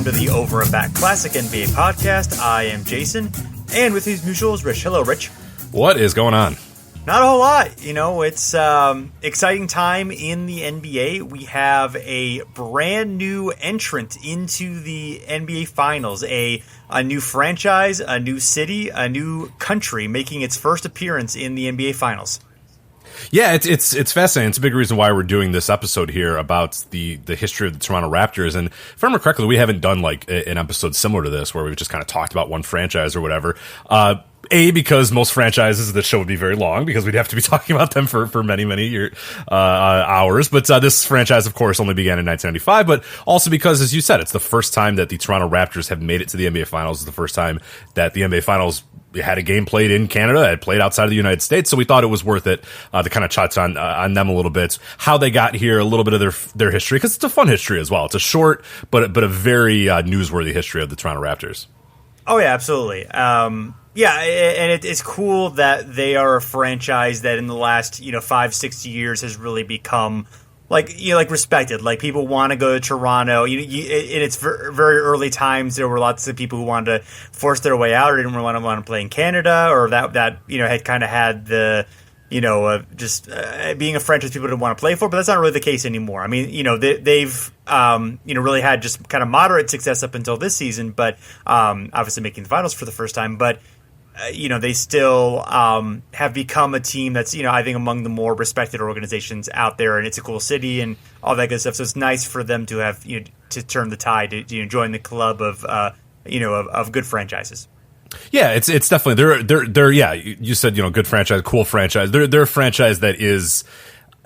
welcome to the Over and Back Classic NBA podcast. I am Jason, and with me as usual is Rich. Hello, Rich. What is going on? Not a whole lot. You know, it's exciting time in the NBA. We have a brand new entrant into the NBA Finals, a new franchise, a new city, a new country making its first appearance in the NBA Finals. Yeah, it's fascinating. It's a big reason why we're doing this episode here about the history of the Toronto Raptors. And if I remember correctly, we haven't done like an episode similar to this where we've just kind of talked about one franchise or whatever. Because most franchises, the show would be very long because we'd have to be talking about them for many hours. But this franchise, of course, only began in 1995. But also because, as you said, it's the first time that the Toronto Raptors have made it to the NBA Finals. It's the first time that the NBA Finals had a game played in Canada, had played outside of the United States. So we thought it was worth it to kind of touch on them a little bit, how they got here, a little bit of their history, because it's a fun history as well. It's a short but a very newsworthy history of the Toronto Raptors. Oh, yeah, absolutely. Yeah, and it's cool that they are a franchise that in the last 5-6 years has really become like respected. Like people want to go to Toronto. In its very early times, there were lots of people who wanted to force their way out or didn't want to play in Canada, or that had kind of had the being a franchise people didn't want to play for. But that's not really the case anymore. I mean, they've really had just kind of moderate success up until this season, but obviously making the finals for the first time. But they still have become a team that's, I think, among the more respected organizations out there, and it's a cool city and all that good stuff. So it's nice for them to have, to turn the tide, to join the club of, of good franchises. Yeah, it's definitely they're yeah. You said good franchise, cool franchise. They're a franchise that is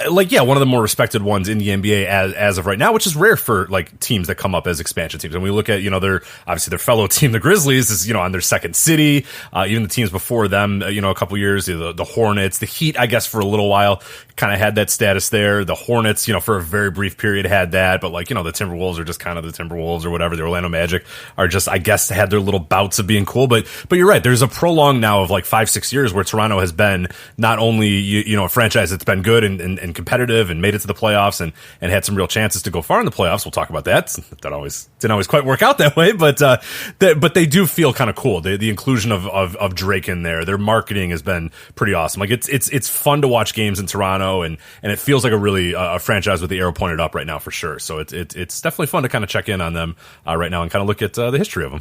one of the more respected ones in the NBA as of right now, which is rare for like teams that come up as expansion teams. And we look at, their obviously their fellow team, the Grizzlies, is, on their second city. Even the teams before them, a couple years, the Hornets, the Heat, I guess for a little while kind of had that status there. The Hornets, for a very brief period had that, but the Timberwolves are just kind of the Timberwolves or whatever. The Orlando Magic are just, I guess, had their little bouts of being cool. But you're right. There's a prolonged now of 5-6 years where Toronto has been not only, a franchise that's been good and competitive and made it to the playoffs and had some real chances to go far in the playoffs. We'll talk about that. That didn't always quite work out that way, but they do feel kind of cool. The inclusion of Drake in there, their marketing has been pretty awesome. It's fun to watch games in Toronto, and it feels like a really a franchise with the arrow pointed up right now for sure. So it's definitely fun to kind of check in on them right now and kind of look at the history of them.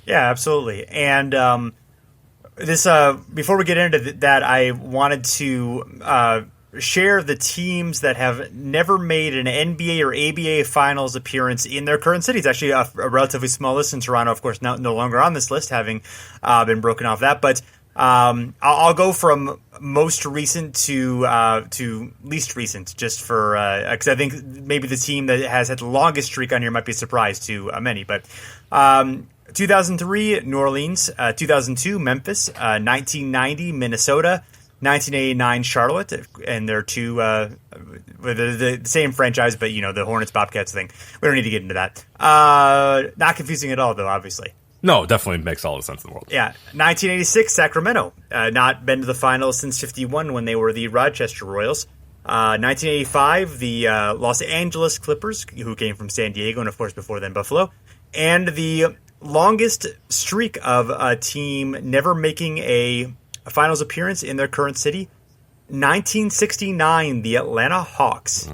Yeah, absolutely. And this before we get into that, I wanted to share the teams that have never made an NBA or ABA Finals appearance in their current cities. Actually, a relatively small list in Toronto, of course, no longer on this list, having been broken off that. But I'll go from most recent to least recent, just for because I think maybe the team that has had the longest streak on here might be a surprise to many. But 2003, New Orleans; 2002, Memphis; 1990, Minnesota; 1989 Charlotte, and they're two the same franchise, but the Hornets Bobcats thing. We don't need to get into that. Not confusing at all, though, obviously. No, definitely makes all the sense in the world. Yeah, 1986 Sacramento, not been to the finals since '51 when they were the Rochester Royals. 1985 the Los Angeles Clippers, who came from San Diego, and of course before then Buffalo, and the longest streak of a team never making a finals appearance in their current city, 1969, the Atlanta Hawks.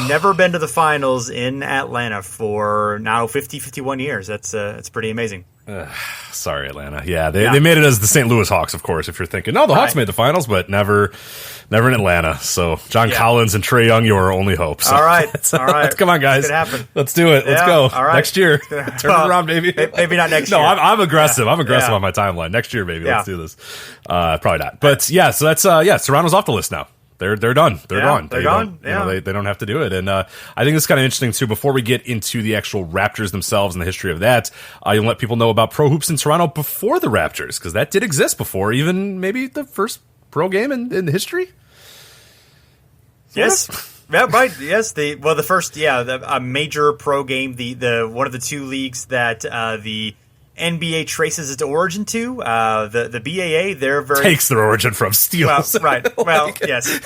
Never been to the finals in Atlanta for now 51 years. That's pretty amazing. Sorry, Atlanta. Yeah, they made it as the St. Louis Hawks, of course, if you're thinking, no, the Hawks made the finals, but never in Atlanta. So John Collins and Trae Young, your only hope. So all right. Come on, guys. Let's do it. Let's go. All right. Next year. Turn it around, baby. Maybe not next year. No, I'm aggressive. I'm aggressive on my timeline. Next year, baby. Let's do this. Probably not. But so that's, Toronto's off the list now. They're done. They're gone. They're gone. They don't have to do it. And I think it's kind of interesting, too. Before we get into the actual Raptors themselves and the history of that, you'll let people know about pro hoops in Toronto before the Raptors, because that did exist before even maybe the first pro game in history. Yes. Yeah, right. Yes. The first, a major pro game, the one of the two leagues that the NBA traces its origin to. The BAA, they're very takes their origin from steals. Well, right. Well, yes.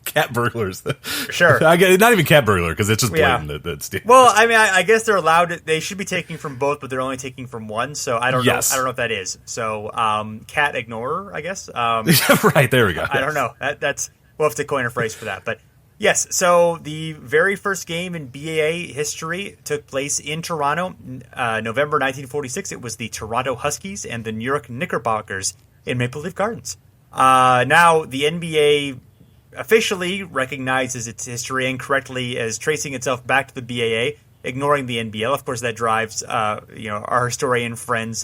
Cat burglars. Sure. I get not even cat burglar because it's just blatant that steals. Well, I mean, I guess they're allowed. They should be taking from both, but they're only taking from one. So I don't know. I don't know what that is. So cat ignorer, I guess. Right, there we go. I don't know. That's we'll have to coin a phrase for that, but. Yes, so the very first game in BAA history took place in Toronto, November 1946. It was the Toronto Huskies and the New York Knickerbockers in Maple Leaf Gardens. Now, the NBA officially recognizes its history incorrectly as tracing itself back to the BAA, ignoring the NBL. Of course, that drives our historian friends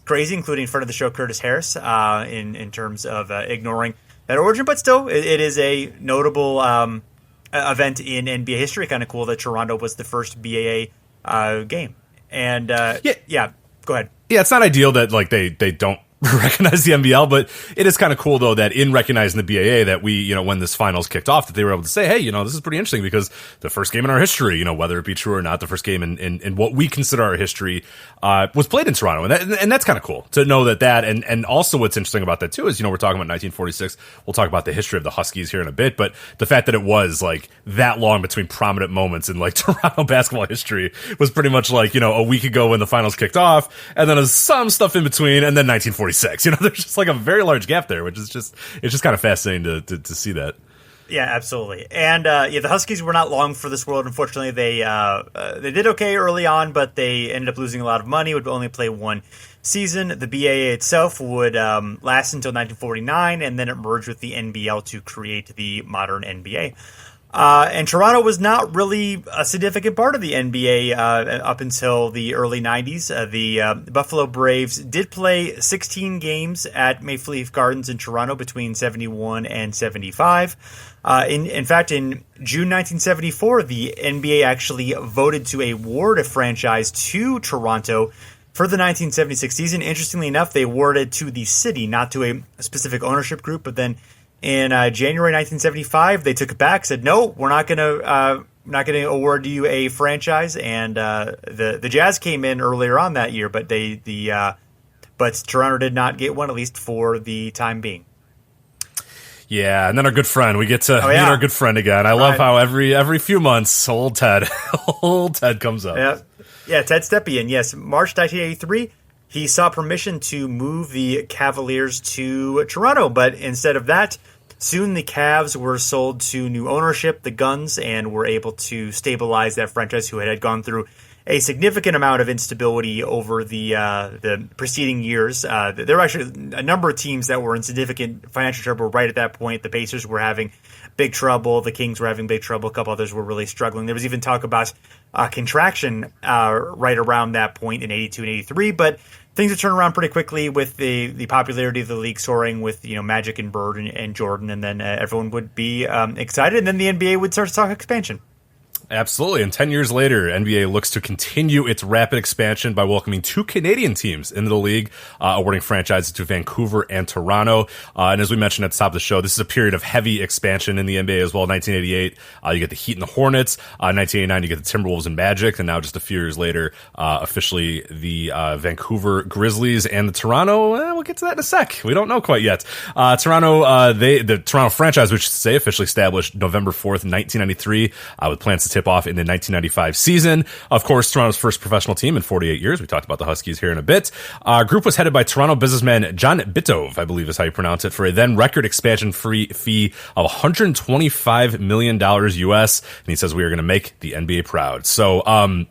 crazy, including friend of the show Curtis Harris, in terms of ignoring that origin. But still, it is a notable event in NBA history. Kind of cool that Toronto was the first BAA game. And yeah, go ahead. Yeah, it's not ideal that like they don't recognize the NBL, but it is kind of cool though that in recognizing the BAA that we, when this finals kicked off, that they were able to say, hey, this is pretty interesting because the first game in our history, whether it be true or not, the first game in what we consider our history was played in Toronto, and that's kind of cool to know that and also what's interesting about that too is we're talking about 1946. We'll talk about the history of the Huskies here in a bit, but the fact that it was like that long between prominent moments in like Toronto basketball history was pretty much like a week ago when the finals kicked off, and then there's some stuff in between, and then 1946. There's just like a very large gap there, which is just kind of fascinating to see that. Yeah, absolutely. And the Huskies were not long for this world. Unfortunately, they did okay early on, but they ended up losing a lot of money. Would only play one season. The BAA itself would last until 1949, and then it merged with the NBL to create the modern NBA. And Toronto was not really a significant part of the NBA up until the early 90s. The Buffalo Braves did play 16 games at Maple Leaf Gardens in Toronto between 71 and 75. In fact, in June 1974, the NBA actually voted to award a franchise to Toronto for the 1976 season. Interestingly enough, they awarded to the city, not to a specific ownership group, but then in January 1975, they took it back, said, no, we're not going to award you a franchise. And the Jazz came in earlier on that year, but but Toronto did not get one, at least for the time being. Yeah, and then our good friend, we get to meet our good friend again. I love how every few months, old Ted comes up. Yeah, Ted Stepien, yes. March 1983, he sought permission to move the Cavaliers to Toronto, but instead of that, soon the Cavs were sold to new ownership, the Guns, and were able to stabilize that franchise who had gone through a significant amount of instability over the preceding years. There were actually a number of teams that were in significant financial trouble right at that point. The Pacers were having big trouble. The Kings were having big trouble. A couple others were really struggling. There was even talk about contraction right around that point in 82 and 83, but things would turn around pretty quickly with the popularity of the league soaring with Magic and Bird and Jordan, and then everyone would be excited, and then the NBA would start to talk expansion. Absolutely. And 10 years later, NBA looks to continue its rapid expansion by welcoming two Canadian teams into the league, awarding franchises to Vancouver and Toronto. And as we mentioned at the top of the show, this is a period of heavy expansion in the NBA as well. 1988, you get the Heat and the Hornets. 1989, you get the Timberwolves and Magic. And now just a few years later, officially the Vancouver Grizzlies and the Toronto. We'll get to that in a sec. We don't know quite yet. Toronto, the Toronto franchise, which say officially established November 4th, 1993, with plans to tip off in the 1995 season. Of course, Toronto's first professional team in 48 years. We talked about the Huskies here in a bit. Our group was headed by Toronto businessman John Bitove, I believe is how you pronounce it, for a then record expansion fee of $125 million US. And he says, we are going to make the NBA proud. So,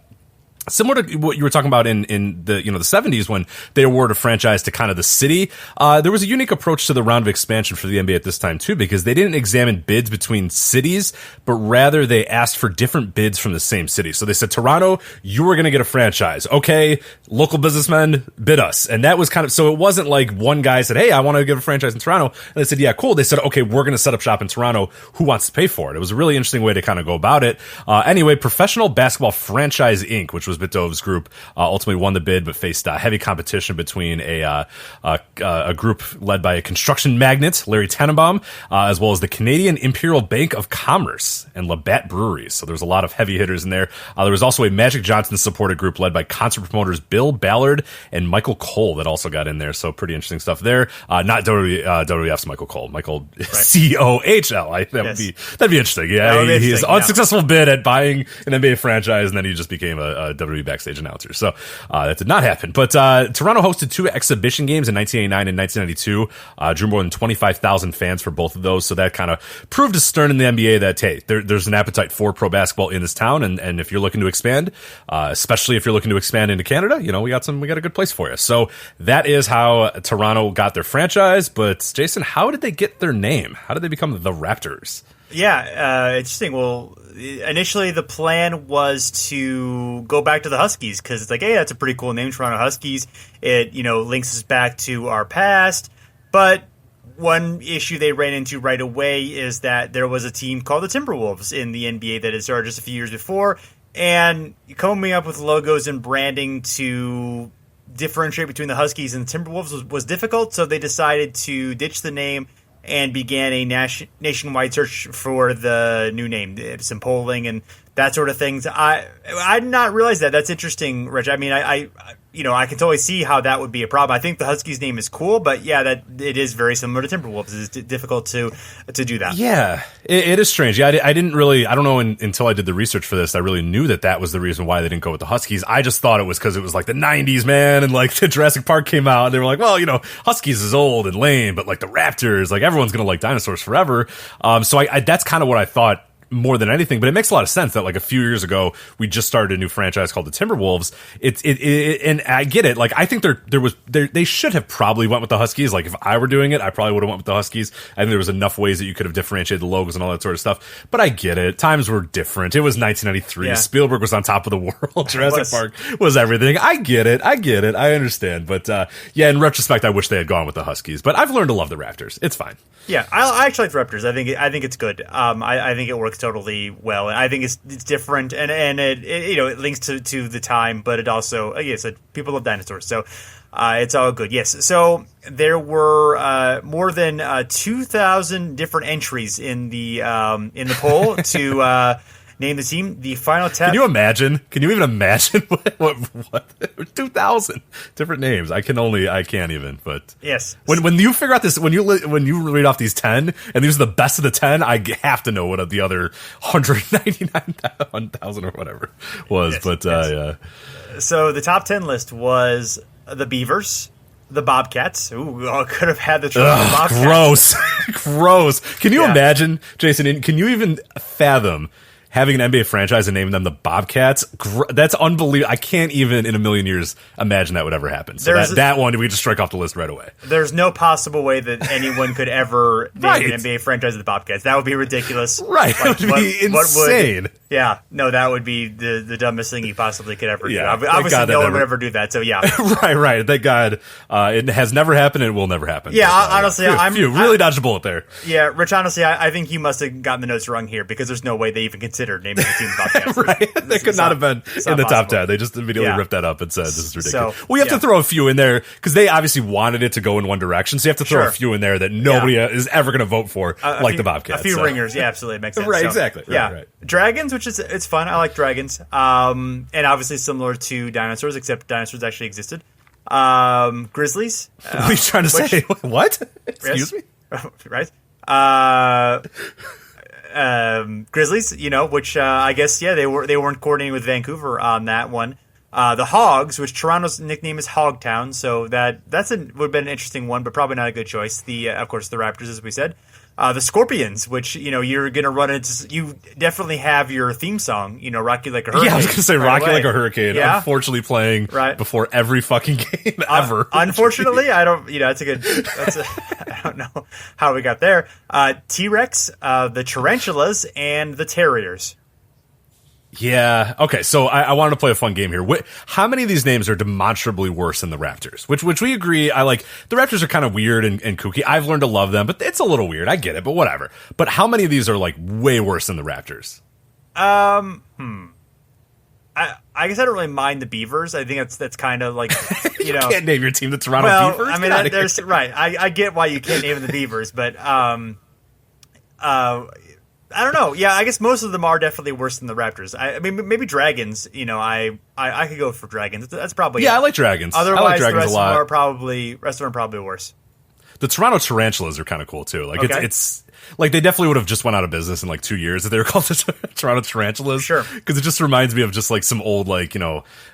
similar to what you were talking about in the the 70s when they awarded a franchise to kind of the city, there was a unique approach to the round of expansion for the NBA at this time too, because they didn't examine bids between cities, but rather they asked for different bids from the same city. So they said, Toronto, you were going to get a franchise. Okay, local businessmen bid us. And that was kind of, so it wasn't like one guy said, hey, I want to get a franchise in Toronto. And they said, yeah, cool. They said, okay, we're going to set up shop in Toronto. Who wants to pay for it? It was a really interesting way to kind of go about it. Anyway, Professional Basketball Franchise Inc., which was Bitov's group ultimately won the bid, but faced heavy competition between a group led by a construction magnate, Larry Tannenbaum, as well as the Canadian Imperial Bank of Commerce and Labatt Breweries. So there's a lot of heavy hitters in there. There was also a Magic Johnson supported group led by concert promoters Bill Ballard and Michael Cole that also got in there. So pretty interesting stuff there. Not WWF's Michael Cole. Michael Cohl. That'd be interesting. Yeah, he's unsuccessful bid at buying an NBA franchise, and then he just became a WWE backstage announcer. So that did not happen. But Toronto hosted 2 exhibition games in 1989 and 1992. Drew more than 25,000 fans for both of those. So that kind of proved to Stern in the NBA that, hey, there's an appetite for pro basketball in this town, and if you're looking to expand, especially if you're looking to expand into Canada, we got a good place for you. So that is how Toronto got their franchise. But Jason, how did they get their name? How did they become the Raptors? Yeah, interesting. Well, initially the plan was to go back to the Huskies because it's like, hey, that's a pretty cool name, Toronto Huskies. It, links us back to our past. But one issue they ran into right away is that there was a team called the Timberwolves in the NBA that had started just a few years before. And coming up with logos and branding to differentiate between the Huskies and the Timberwolves was difficult. So they decided to ditch the name and began a nationwide search for the new name, some polling and that sort of things. I did not realize that. That's interesting, Rich. I mean, I can totally see how that would be a problem. I think the Huskies name is cool, but yeah, that it is very similar to Timberwolves. It's difficult to do that. Yeah, it is strange. Yeah, I didn't really, I don't know until I did the research for this, I really knew that was the reason why they didn't go with the Huskies. I just thought it was because it was like the 90s, man, and like the Jurassic Park came out, and they were like, well, Huskies is old and lame, but like the Raptors, like everyone's going to like dinosaurs forever. So I that's kind of what I thought more than anything, but it makes a lot of sense that like a few years ago we just started a new franchise called the Timberwolves. And I get it. Like I think they should have probably went with the Huskies. Like if I were doing it, I probably would have went with the Huskies. I think there was enough ways that you could have differentiated the logos and all that sort of stuff. But I get it. Times were different. It was 1993. Yeah. Spielberg was on top of the world. Jurassic Park was everything. I get it. I understand. But in retrospect, I wish they had gone with the Huskies. But I've learned to love the Raptors. It's fine. Yeah, I actually like the Raptors. I think it's good. I think it works totally well, and I think it's different, and it links to the time, but it also, like I said, people love dinosaurs, so it's all good. Yes, so there were more than 2,000 different entries in the poll to name the team. The final test. Can you even imagine what 2,000 different names? I can't even. But yes, when you figure out this, when you read off these 10, and these are the best of the 10, I have to know what the other 199,000 or whatever was. Yes, but yeah. So the top 10 list was the Beavers, the Bobcats. Ooh, could have had the Bobcats. Gross. Can you imagine, Jason? Can you even fathom having an NBA franchise and naming them the Bobcats? That's unbelievable. I can't even in a million years imagine that would ever happen. So that one, we just strike off the list right away. There's no possible way that anyone could ever name an NBA franchise the Bobcats. That would be ridiculous. Right. Like, it would be insane. That would be the dumbest thing you possibly could ever do. Obviously, no one would ever do that, so yeah. Right. Thank God. It has never happened and it will never happen. Yeah, honestly, you really dodged a bullet there. Yeah, Rich, honestly, I think you must have gotten the notes wrong here because there's no way they even considered naming the team Bobcats. Right. They could not have been in the top 10. They just immediately ripped that up and said, this is ridiculous. So, we have to throw a few in there because they obviously wanted it to go in one direction, so you have to throw a few in there that nobody is ever going to vote for, the Bobcats. A few ringers, absolutely, makes sense. Right, exactly. Right. Dragons, which is it's fun. I like dragons. And obviously similar to dinosaurs, except dinosaurs actually existed. Grizzlies. What are you trying to say? What? Excuse me? Right. Grizzlies, which I guess they weren't coordinating with Vancouver on that one. The Hogs, which Toronto's nickname is Hogtown, so would have been an interesting one, but probably not a good choice. Of course, the Raptors, as we said. The Scorpions, which, you're going to run into... You definitely have your theme song, Rock You Like a Hurricane. Yeah, I was going to say Rock You Like a Hurricane. Yeah. Unfortunately playing before every fucking game ever. Unfortunately, I don't... I don't know how we got there. T-Rex, the Tarantulas, and the Terriers. Yeah. Okay. So I wanted to play a fun game here. How many of these names are demonstrably worse than the Raptors? Which we agree. I like the Raptors are kind of weird and kooky. I've learned to love them, but it's a little weird. I get it, but whatever. But how many of these are like way worse than the Raptors? I I guess I don't really mind the Beavers. I think that's kind of like, you can't name your team the Toronto Beavers. I mean, there's right. I get why you can't name them the Beavers, but I don't know. Yeah, I guess most of them are definitely worse than the Raptors. I mean, maybe Dragons. I could go for Dragons. That's probably I like Dragons. Otherwise, I like Dragons the rest a lot. Of them are probably worse. The Toronto Tarantulas are kind of cool too. Like okay. it's like they definitely would have just went out of business in like 2 years if they were called the Toronto Tarantulas. Sure, because it just reminds me of just like some old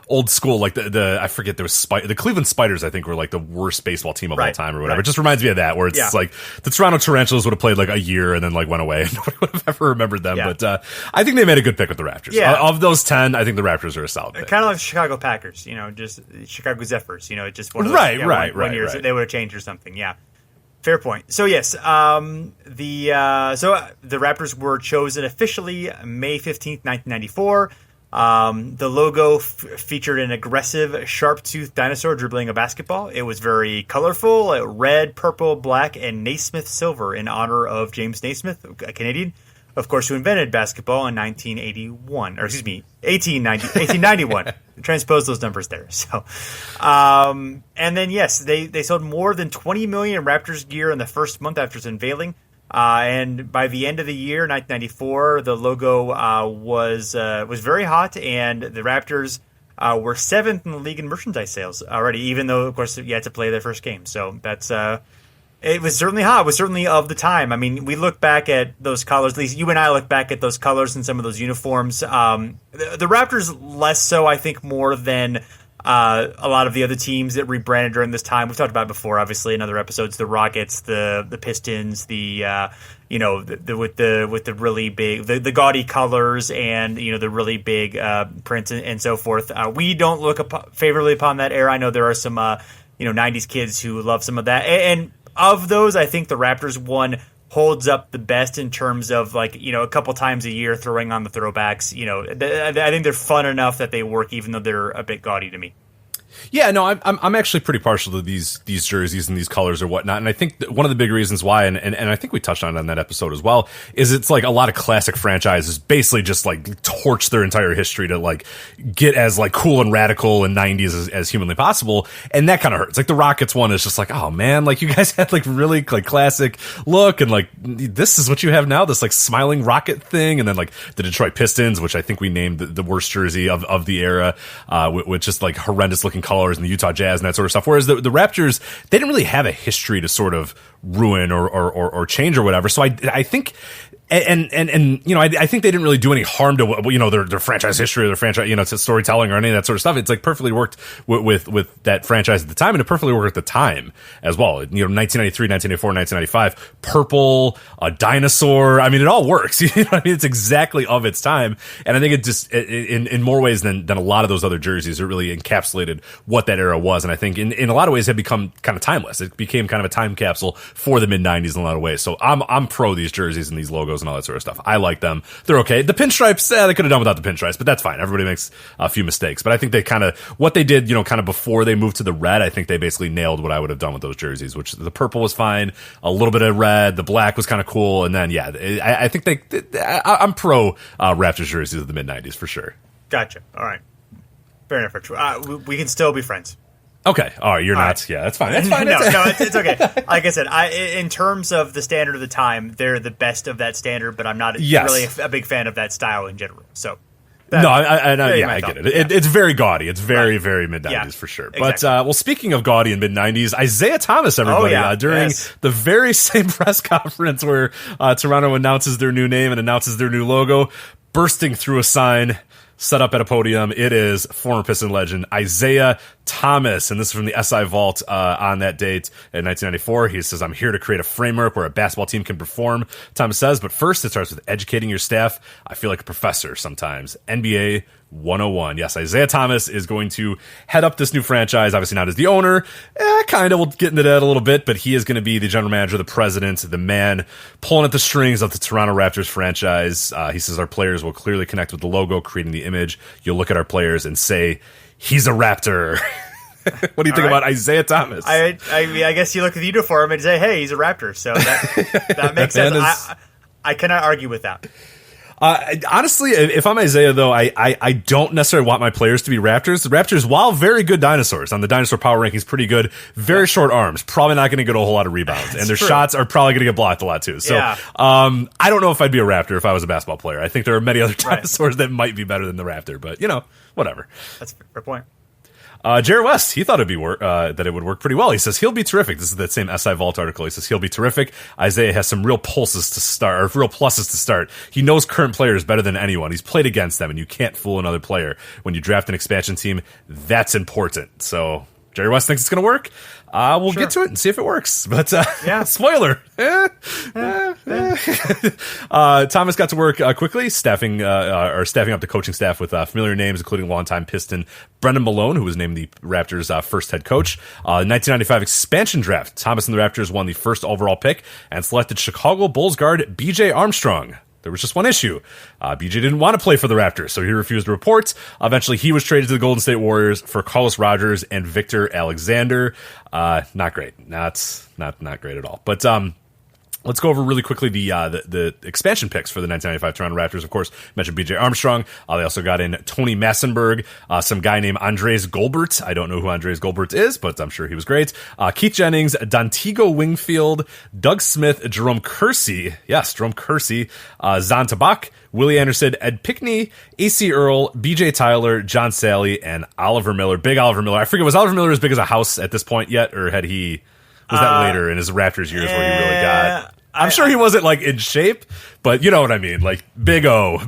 old school like the I forget there was the Cleveland Spiders I think were like the worst baseball team of all time or whatever. It just reminds me of that where it's like the Toronto Tarantulas would have played like a year and then like went away and nobody would have ever remembered them. Yeah. But I think they made a good pick with the Raptors. Yeah. Of those 10, I think the Raptors are a solid pick. Kind of like Chicago Packers, just Chicago Zephyrs. Just one of those, right. Years they would have changed or something. Yeah. Fair point. So yes, the Raptors were chosen officially May 15th, 1994. The logo featured an aggressive, sharp-toothed dinosaur dribbling a basketball. It was very colorful, red, purple, black, and Naismith silver in honor of James Naismith, a Canadian, of course, who invented basketball in 1891. Transpose those numbers there. So, and then yes, they sold more than 20 million Raptors gear in the first month after its unveiling. And by the end of the year, 1994, the logo was very hot, and the Raptors were 7th in the league in merchandise sales already. Even though, of course, you had to play their first game. So that's. It was certainly hot. It was certainly of the time. I mean, we look back at those colors. At least you and I look back at those colors and some of those uniforms. The Raptors less so, I think, more than a lot of the other teams that rebranded during this time. We've talked about it before, obviously, in other episodes. The Rockets, the Pistons, with the really big, the gaudy colors and the really big prints and so forth. We don't look favorably upon that era. I know there are some 90s kids who love some of that and of those, I think the Raptors one holds up the best in terms of a couple times a year throwing on the throwbacks. I think they're fun enough that they work, even though they're a bit gaudy to me. Yeah, no, I'm actually pretty partial to these jerseys and these colors or whatnot, and I think one of the big reasons why, and I think we touched on it on that episode as well, is it's like a lot of classic franchises basically just like torch their entire history to like get as like cool and radical in 90s as humanly possible, and that kind of hurts. Like the Rockets one is just like, oh man, like you guys had like really like classic look, and like this is what you have now, this like smiling rocket thing, and then like the Detroit Pistons, which I think we named the worst jersey of the era, with just like horrendous looking colors, and the Utah Jazz and that sort of stuff. Whereas the Raptors, they didn't really have a history to sort of ruin or change or whatever. So I think. And I think they didn't really do any harm to their franchise history or their franchise to storytelling or any of that sort of stuff. It's like perfectly worked with that franchise at the time, and it perfectly worked at the time as well. 1993, 1994, 1995, purple, a dinosaur. I mean, it all works. It's exactly of its time, and I think it just in more ways than a lot of those other jerseys, it really encapsulated what that era was, and I think in a lot of ways had become kind of timeless. It became kind of a time capsule for the mid 90s in a lot of ways. So I'm pro these jerseys and these logos and all that sort of stuff. I like them. They're okay. The pinstripes, they could have done without the pinstripes, but that's fine. Everybody makes a few mistakes. But I think they kind of, what they did, kind of before they moved to the red, I think they basically nailed what I would have done with those jerseys, which the purple was fine, a little bit of red, the black was kind of cool, and then, I think I'm pro Raptors jerseys of the mid-90s for sure. Gotcha. All right. Fair enough. We can still be friends. Okay. All right. You're not. Right. Yeah, that's fine. That's fine. It's okay. Like I said, in terms of the standard of the time, they're the best of that standard, but I'm not really a big fan of that style in general. So, I get it. It's very gaudy. It's very, very mid-90s for sure. Exactly. But, speaking of gaudy and mid-90s, Isiah Thomas, everybody, during the very same press conference where Toronto announces their new name and announces their new logo, bursting through a sign set up at a podium, it is former Piston legend Isiah Thomas, and this is from the SI Vault on that date in 1994. He says, "I'm here to create a framework where a basketball team can perform," Thomas says, "but first it starts with educating your staff. I feel like a professor sometimes. NBA 101. Yes, Isiah Thomas is going to head up this new franchise, obviously not as the owner. Kind of, we'll get into that a little bit, but he is going to be the general manager, the president, the man pulling at the strings of the Toronto Raptors franchise. He says our players will clearly connect with the logo, creating the image. You'll look at our players and say, he's a Raptor." What do you think about Isiah Thomas? I guess you look at the uniform and say, hey, he's a Raptor. So that makes sense. I cannot argue with that. Honestly, if I'm Isiah, though, I don't necessarily want my players to be Raptors. The Raptors, while very good dinosaurs, on the dinosaur power rankings, pretty good, very short arms, probably not going to get a whole lot of rebounds, and their shots are probably going to get blocked a lot, too. So I don't know if I'd be a Raptor if I was a basketball player. I think there are many other dinosaurs that might be better than the Raptor, but, whatever. That's a fair point. Jared West, he thought that it would work pretty well. He says he'll be terrific. This is that same SI Vault article. He says he'll be terrific. Isiah has some real pluses to start. He knows current players better than anyone. He's played against them, and you can't fool another player. When you draft an expansion team, that's important. So Jerry West thinks it's going to work. We'll get to it and see if it works. But spoiler. Thomas got to work quickly, staffing up the coaching staff with familiar names, including longtime Piston Brendan Malone, who was named the Raptors' first head coach. 1995 expansion draft. Thomas and the Raptors won the first overall pick and selected Chicago Bulls guard B.J. Armstrong. There was just one issue. BJ didn't want to play for the Raptors, so he refused to report. Eventually, he was traded to the Golden State Warriors for Carlos Rogers and Victor Alexander. Not great. Not great at all. But let's go over really quickly the expansion picks for the 1995 Toronto Raptors. Of course, mentioned B.J. Armstrong. They also got in Tony Massenberg, some guy named Andres Goldberg. I don't know who Andres Goldberg is, but I'm sure he was great. Keith Jennings, Dontigo Wingfield, Doug Smith, Jerome Kersey. Yes, Jerome Kersey. Zan Tabak, Willie Anderson, Ed Pickney, A.C. Earl, B.J. Tyler, John Sally, and Oliver Miller. Big Oliver Miller. I forget, was Oliver Miller as big as a house at this point yet, or had he... Was that later in his Raptors years where he really got... I'm sure he wasn't, in shape, but you know what I mean. Big O. I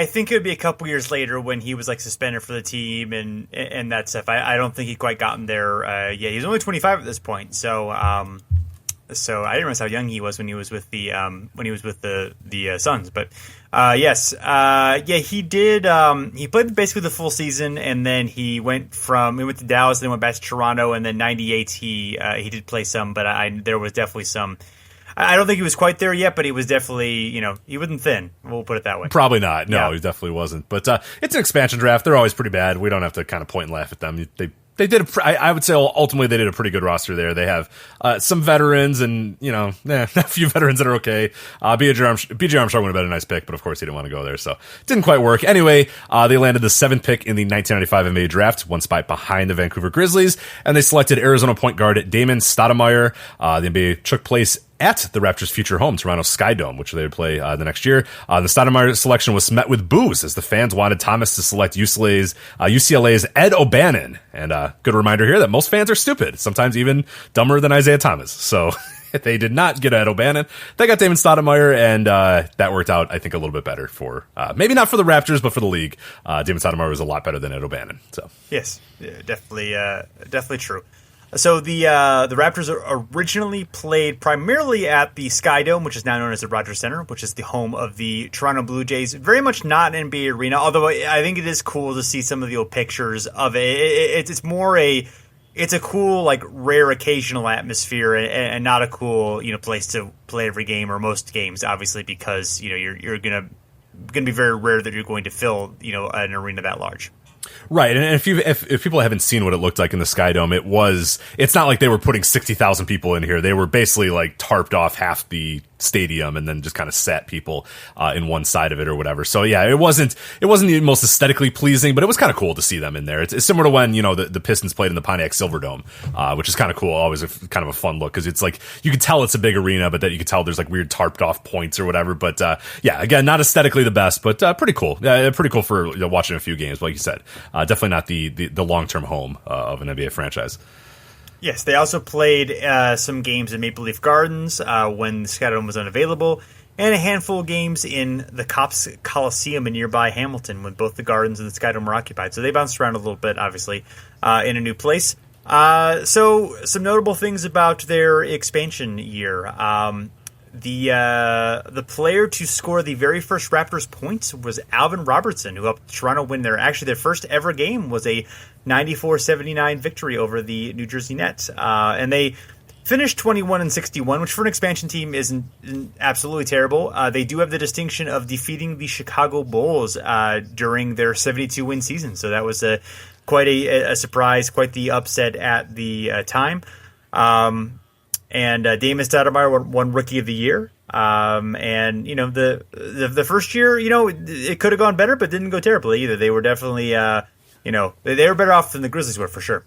think it would be a couple years later when he was, suspended for the team and that stuff. I don't think he quite gotten there yet. He's only 25 at this point, so I didn't realize how young he was when he was with the Suns. But he did. He played basically the full season, and then he went to Dallas, then went back to Toronto, and then '98 he did play some. But there was definitely some. I don't think he was quite there yet, but he was definitely, he wasn't thin. We'll put it that way. Probably not. No, he definitely wasn't. But it's an expansion draft. They're always pretty bad. We don't have to kind of point and laugh at them. They did. I would say ultimately they did a pretty good roster there. They have some veterans and a few veterans that are okay. B.J. Armstrong would have been a nice pick, but of course he didn't want to go there, so it didn't quite work. Anyway, they landed the 7th pick in the 1995 NBA draft, one spot behind the Vancouver Grizzlies, and they selected Arizona point guard Damon Stoudemire. The NBA took place at the Raptors' future home, Toronto Sky Dome, which they would play the next year. The Stoudemire selection was met with boos as the fans wanted Thomas to select UCLA's Ed O'Bannon. And good reminder here that most fans are stupid, sometimes even dumber than Isiah Thomas. So they did not get Ed O'Bannon. They got Damon Stoudemire, and that worked out, I think, a little bit better for maybe not for the Raptors, but for the league. Damon Stoudemire was a lot better than Ed O'Bannon. So yes, definitely true. So the Raptors originally played primarily at the Sky Dome, which is now known as the Rogers Center, which is the home of the Toronto Blue Jays. Very much not an NBA arena, although I think it is cool to see some of the old pictures of it. It's a cool, rare occasional atmosphere, and not a cool place to play every game or most games, obviously, because you're gonna be very rare that you're going to fill an arena that large. Right, and if people haven't seen what it looked like in the Sky Dome, it's not like they were putting 60,000 people in here. They were basically tarped off half the stadium and then just kind of sat people in one side of it or whatever. So yeah, it wasn't the most aesthetically pleasing, but it was kind of cool to see them in there. It's similar to when the Pistons played in the Pontiac Silverdome, which is kind of cool. Always kind of a fun look because it's you can tell it's a big arena, but that you can tell there's weird tarped off points or whatever. But again, not aesthetically the best, but pretty cool. Yeah, pretty cool for watching a few games, like you said. Definitely not the long term home of an NBA franchise. Yes, they also played some games in Maple Leaf Gardens when the Sky Dome was unavailable, and a handful of games in the Cops Coliseum in nearby Hamilton when both the Gardens and the Sky Dome were occupied. So they bounced around a little bit, obviously, in a new place. So some notable things about their expansion year. The player to score the very first Raptors points was Alvin Robertson, who helped Toronto win their first ever game was a 94-79 victory over the New Jersey Nets. And they finished 21-61, which for an expansion team isn't absolutely terrible. They do have the distinction of defeating the Chicago Bulls during their 72-win season. So that was quite a surprise, quite the upset at the time. and Damon Stoudemire won Rookie of the Year. And the first year, it could have gone better, but didn't go terribly either. They were definitely, they were better off than the Grizzlies were for sure.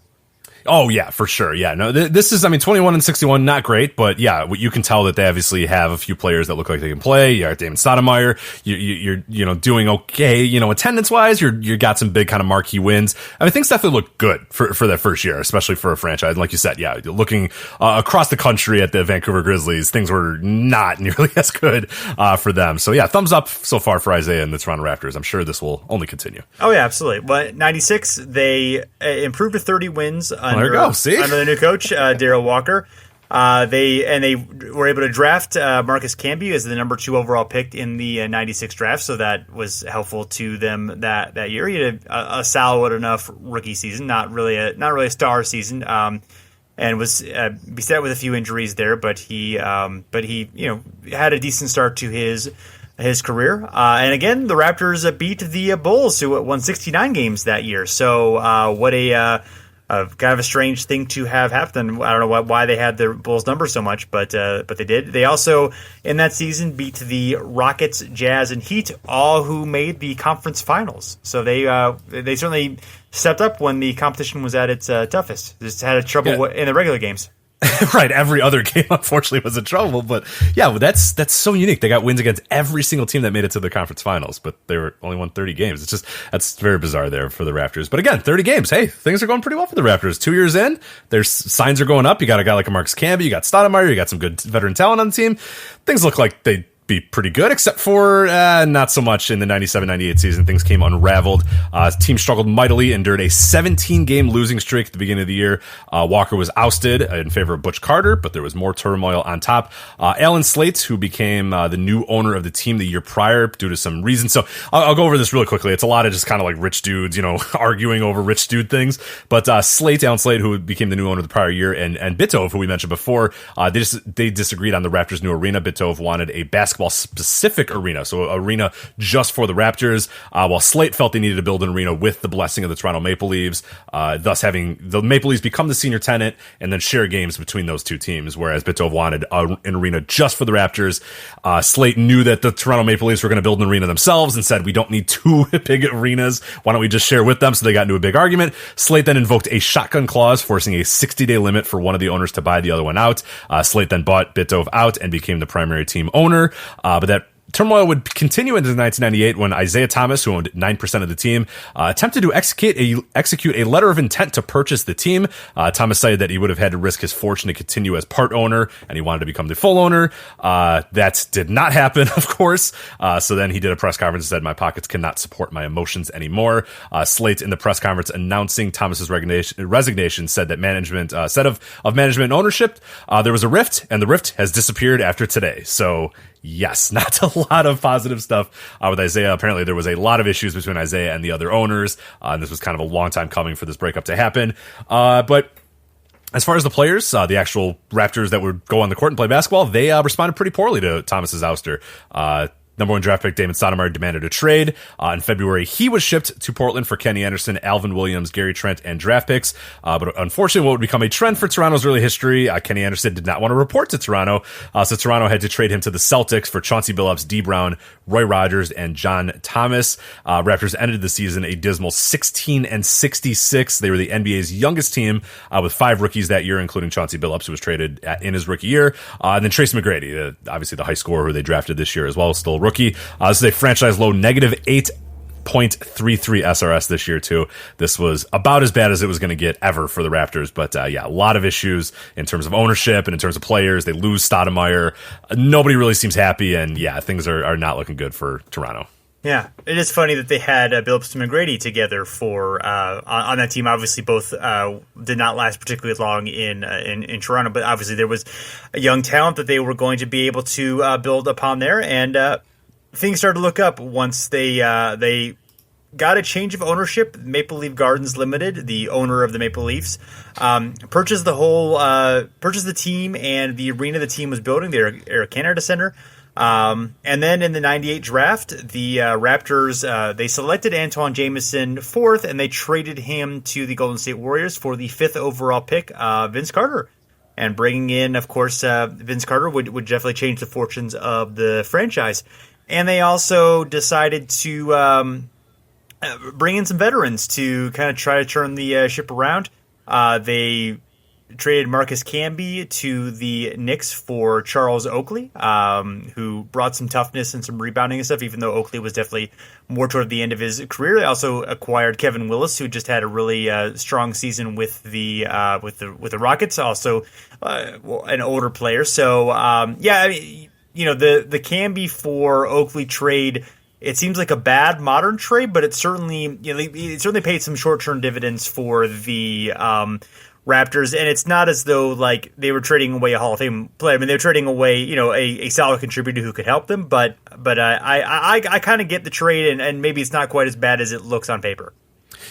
Oh yeah, for sure. Yeah, no, this is, 21-61, not great, but yeah, you can tell that they obviously have a few players that look like they can play. You got Damon Stoudemire. You're doing okay, attendance wise. You got some big kind of marquee wins. Things definitely look good for that first year, especially for a franchise. And like you said, yeah, looking across the country at the Vancouver Grizzlies, things were not nearly as good for them. So yeah, thumbs up so far for Isiah and the Toronto Raptors. I'm sure this will only continue. Oh yeah, absolutely. But 96, they improved to 30 wins. There you go. See? Under the new coach, Darryl Walker. They were able to draft Marcus Camby as the number 2 overall pick in the 96 draft, so that was helpful to them that year. He had a solid enough rookie season, not really a star season, and was beset with a few injuries there, but he had a decent start to his career. And again, the Raptors beat the Bulls, who won 69 games that year. So what a kind of a strange thing to have happen. I don't know why they had the Bulls number so much, but they did. They also, in that season, beat the Rockets, Jazz, and Heat, all who made the conference finals. So they certainly stepped up when the competition was at its toughest. Just had trouble in the regular games. Right, every other game unfortunately was in trouble, but yeah, that's so unique. They got wins against every single team that made it to the conference finals, but they only won 30 games. That's very bizarre there for the Raptors. But again, 30 games. Hey, things are going pretty well for the Raptors. 2 years in, their signs are going up. You got a guy like a Marcus Camby, you got Stoudemire, you got some good veteran talent on the team. Things look like they be pretty good, except for not so much in the 97-98 season. Things came unraveled. Team struggled mightily, endured a 17-game losing streak at the beginning of the year. Walker was ousted in favor of Butch Carter, but there was more turmoil on top. Alan Slate, who became the new owner of the team the year prior due to some reasons. So I'll go over this really quickly. It's a lot of just kind of like rich dudes, arguing over rich dude things. But Alan Slate, who became the new owner the prior year, and Bitov, who we mentioned before, they disagreed on the Raptors' new arena. Bitov wanted a basketball-specific arena, so an arena just for the Raptors, while Slate felt they needed to build an arena with the blessing of the Toronto Maple Leafs, thus having the Maple Leafs become the senior tenant and then share games between those two teams, whereas Bitov wanted an arena just for the Raptors. Slate knew that the Toronto Maple Leafs were going to build an arena themselves and said, we don't need two big arenas. Why don't we just share with them? So they got into a big argument. Slate then invoked a shotgun clause, forcing a 60-day limit for one of the owners to buy the other one out. Slate then bought Bitov out and became the primary team owner. But that turmoil would continue into 1998 when Isiah Thomas, who owned 9% of the team, attempted to execute a letter of intent to purchase the team. Thomas cited that he would have had to risk his fortune to continue as part owner, and he wanted to become the full owner. That did not happen, of course. So then he did a press conference and said, "My pockets cannot support my emotions anymore." Slate, in the press conference announcing Thomas's resignation, said that management, said of management and ownership, there was a rift, and the rift has disappeared after today. So yes, not a lot of positive stuff with Isiah. Apparently, there was a lot of issues between Isiah and the other owners, and this was kind of a long time coming for this breakup to happen. But as far as the players, the actual Raptors that would go on the court and play basketball, they responded pretty poorly to Thomas's ouster. Number 1 draft pick Damon Stoudemire demanded a trade. In February, he was shipped to Portland for Kenny Anderson, Alvin Williams, Gary Trent, and draft picks. But unfortunately, what would become a trend for Toronto's early history, Kenny Anderson did not want to report to Toronto, so Toronto had to trade him to the Celtics for Chauncey Billups, D. Brown, Roy Rogers, and John Thomas. Raptors ended the season a dismal 16-66. They were the NBA's youngest team, with 5 rookies that year, including Chauncey Billups, who was traded in his rookie year. And then Tracy McGrady, obviously the high scorer who they drafted this year as well, still rookie. This is a franchise low -8.33 SRS this year too. This was about as bad as it was going to get ever for the Raptors. But yeah, a lot of issues in terms of ownership and in terms of players. They lose Stoudemire. Nobody really seems happy, and yeah, things are not looking good for Toronto. Yeah, it is funny that they had Billups and McGrady together for on that team. Obviously, both did not last particularly long in Toronto, but obviously there was a young talent that they were going to be able to build upon there, and things started to look up once they got a change of ownership. Maple Leaf Gardens Limited, the owner of the Maple Leafs, purchased the team and the arena the team was building, the Air Canada Center. And then in the 98 draft, the Raptors, they selected Antoine Jameson 4th, and they traded him to the Golden State Warriors for the 5th overall pick, Vince Carter. and bringing in, of course, Vince Carter would definitely change the fortunes of the franchise. And they also decided to bring in some veterans to kind of try to turn the ship around. They traded Marcus Camby to the Knicks for Charles Oakley, who brought some toughness and some rebounding and stuff, even though Oakley was definitely more toward the end of his career. They also acquired Kevin Willis, who just had a really strong season with the Rockets, also an older player. So, I mean, the Camby for Oakley trade, it seems like a bad modern trade, but it certainly paid some short-term dividends for the Raptors, and it's not as though like they were trading away a Hall of Fame player. I mean, they were trading away, a solid contributor who could help them. But I kind of get the trade, and maybe it's not quite as bad as it looks on paper.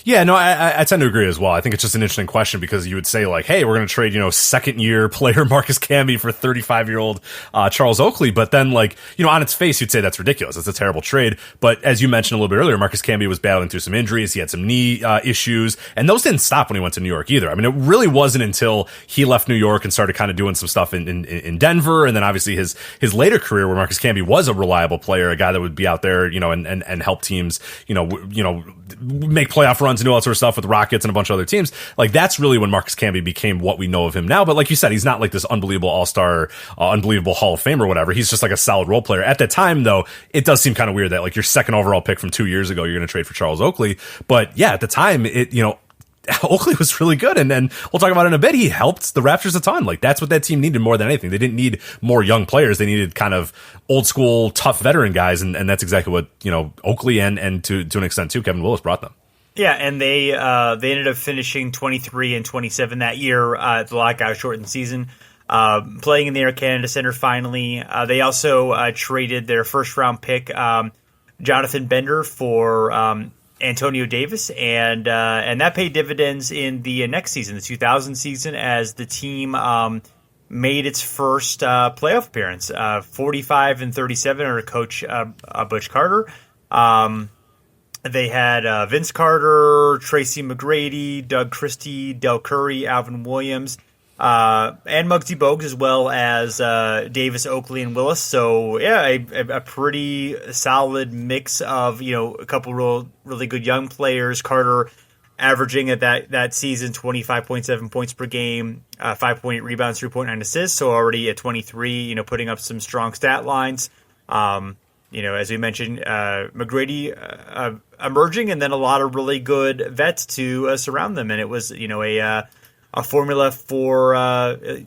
Yeah, no, I tend to agree as well. I think it's just an interesting question because you would say like, hey, we're going to trade, second-year player Marcus Camby for 35-year-old Charles Oakley. But then like, on its face, you'd say that's ridiculous. It's a terrible trade. But as you mentioned a little bit earlier, Marcus Camby was battling through some injuries. He had some knee issues. And those didn't stop when he went to New York either. I mean, it really wasn't until he left New York and started kind of doing some stuff in Denver. And then obviously his later career where Marcus Camby was a reliable player, a guy that would be out there, and help teams, make playoff runs and do all that sort of stuff with Rockets and a bunch of other teams. Like that's really when Marcus Camby became what we know of him now. But like you said, he's not like this unbelievable all-star, unbelievable Hall of Fame or whatever. He's just like a solid role player. At the time though, it does seem kind of weird that like your second overall pick from 2 years ago, you're going to trade for Charles Oakley. But yeah, at the time Oakley was really good, and we'll talk about it in a bit. He helped the Raptors a ton. Like that's what that team needed more than anything. They didn't need more young players. They needed kind of old school, tough veteran guys, and that's exactly what Oakley and to an extent too Kevin Willis brought them. Yeah, and they ended up finishing 23 and 27 that year. The lockout shortened season, playing in the Air Canada Center finally. They also traded their first round pick, Jonathan Bender, for Antonio Davis, and that paid dividends in the next season, the 2000 season, as the team made its first playoff appearance, 45 and 37 under coach Butch Carter. They had Vince Carter, Tracy McGrady, Doug Christie, Del Curry, Alvin Williams, and Muggsy Bogues, as well as Davis, Oakley, and Willis. So yeah, a pretty solid mix of a couple really good young players. Carter averaging at that season 25.7 points per game, 5.8 rebounds, 3.9 assists. So already at 23, putting up some strong stat lines. As we mentioned, McGrady emerging, and then a lot of really good vets to surround them, and it was a formula for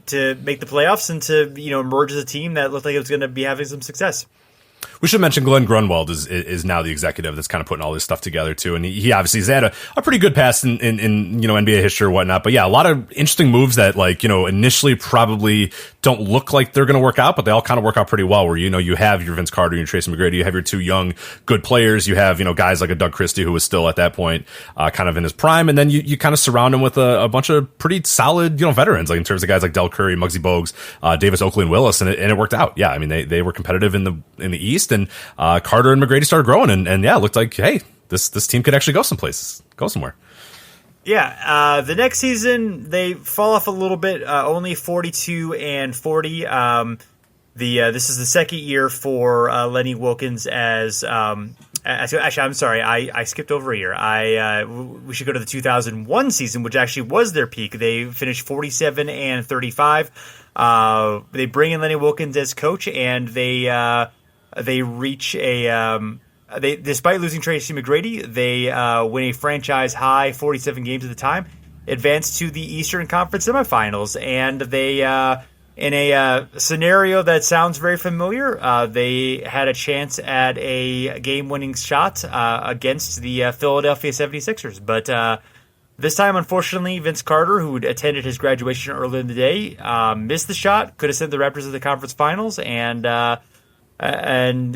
to make the playoffs and to emerge as a team that looked like it was going to be having some success. We should mention Glenn Grunwald is now the executive that's kind of putting all this stuff together too, and he obviously has had a pretty good pass in NBA history or whatnot. But yeah, a lot of interesting moves that initially probably don't look like they're going to work out, but they all kind of work out pretty well. Where you have your Vince Carter, your Tracy McGrady, you have your two young good players, you have guys like a Doug Christie who was still at that point kind of in his prime, and then you kind of surround him with a bunch of pretty solid veterans, like in terms of guys like Del Curry, Muggsy Bogues, Davis, Oakley, and Willis, and it worked out. Yeah, I mean they were competitive in the East, and Carter and McGrady started growing, and yeah, it looked like, hey, this team could actually go somewhere. Yeah, the next season they fall off a little bit, only 42 and 40. This is the second year for Lenny Wilkens as actually, I'm sorry, I skipped over a year. We should go to the 2001 season, which actually was their peak. They finished 47 and 35. They bring in Lenny Wilkens as coach, and they reach despite losing Tracy McGrady, they win a franchise high 47 games at the time, advance to the Eastern Conference semifinals, and they in a scenario that sounds very familiar, they had a chance at a game-winning shot against the Philadelphia 76ers, but this time, unfortunately, Vince Carter, who attended his graduation earlier in the day, missed the shot, could have sent the Raptors to the conference finals, and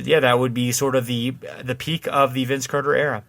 yeah, that would be sort of the peak of the Vince Carter era.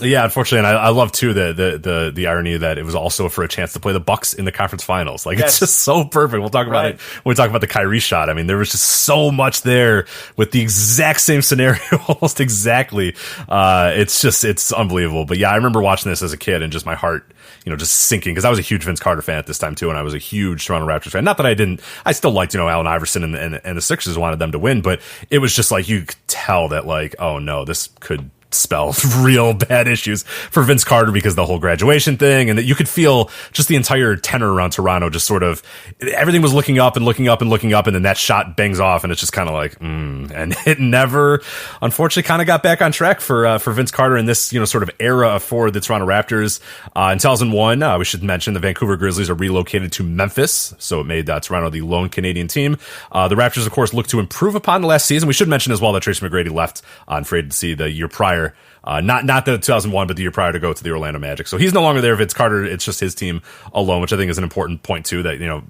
Yeah, unfortunately, and I love too the irony that it was also for a chance to play the Bucks in the conference finals. Like, yes. It's just so perfect. We'll talk about it when we talk about the Kyrie shot. I mean, there was just so much there with the exact same scenario, almost exactly. It's unbelievable. But yeah, I remember watching this as a kid, and just my heart just sinking, because I was a huge Vince Carter fan at this time too, and I was a huge Toronto Raptors fan. Not that I still liked, Allen Iverson and the Sixers wanted them to win, but it was just like, you could tell that like, oh no, this could spell real bad issues for Vince Carter, because of the whole graduation thing, and that you could feel just the entire tenor around Toronto, just sort of everything was looking up and looking up and looking up, and then that shot bangs off, and it's just kind of like, and it never, unfortunately, kind of got back on track for Vince Carter in this sort of era for the Toronto Raptors. In 2001, we should mention the Vancouver Grizzlies are relocated to Memphis, so it made Toronto the lone Canadian team. The Raptors, of course, looked to improve upon the last season. We should mention as well that Tracy McGrady left on free agency the year prior. Not the 2001, but the year prior, to go to the Orlando Magic. So he's no longer there. Vince Carter, it's just his team alone, which I think is an important point too, that,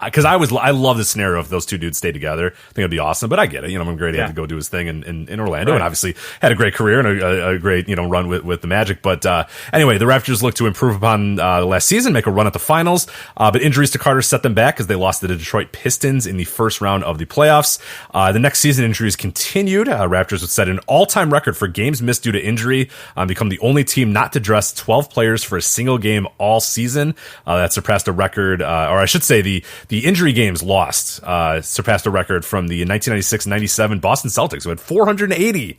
because I love the scenario if those two dudes stay together. I think it'd be awesome, but I get it. McGrady had to go do his thing in Orlando, and obviously had a great career and a great, run with the Magic. But, anyway, the Raptors look to improve upon, last season, make a run at the finals. But injuries to Carter set them back as they lost to the Detroit Pistons in the first round of the playoffs. The next season, injuries continued. Raptors would set an all-time record for games missed due to injury, become the only team not to dress 12 players for a single game all season. That surpassed a record, or I should say the injury games lost surpassed a record from the 1996-97 Boston Celtics, who had 480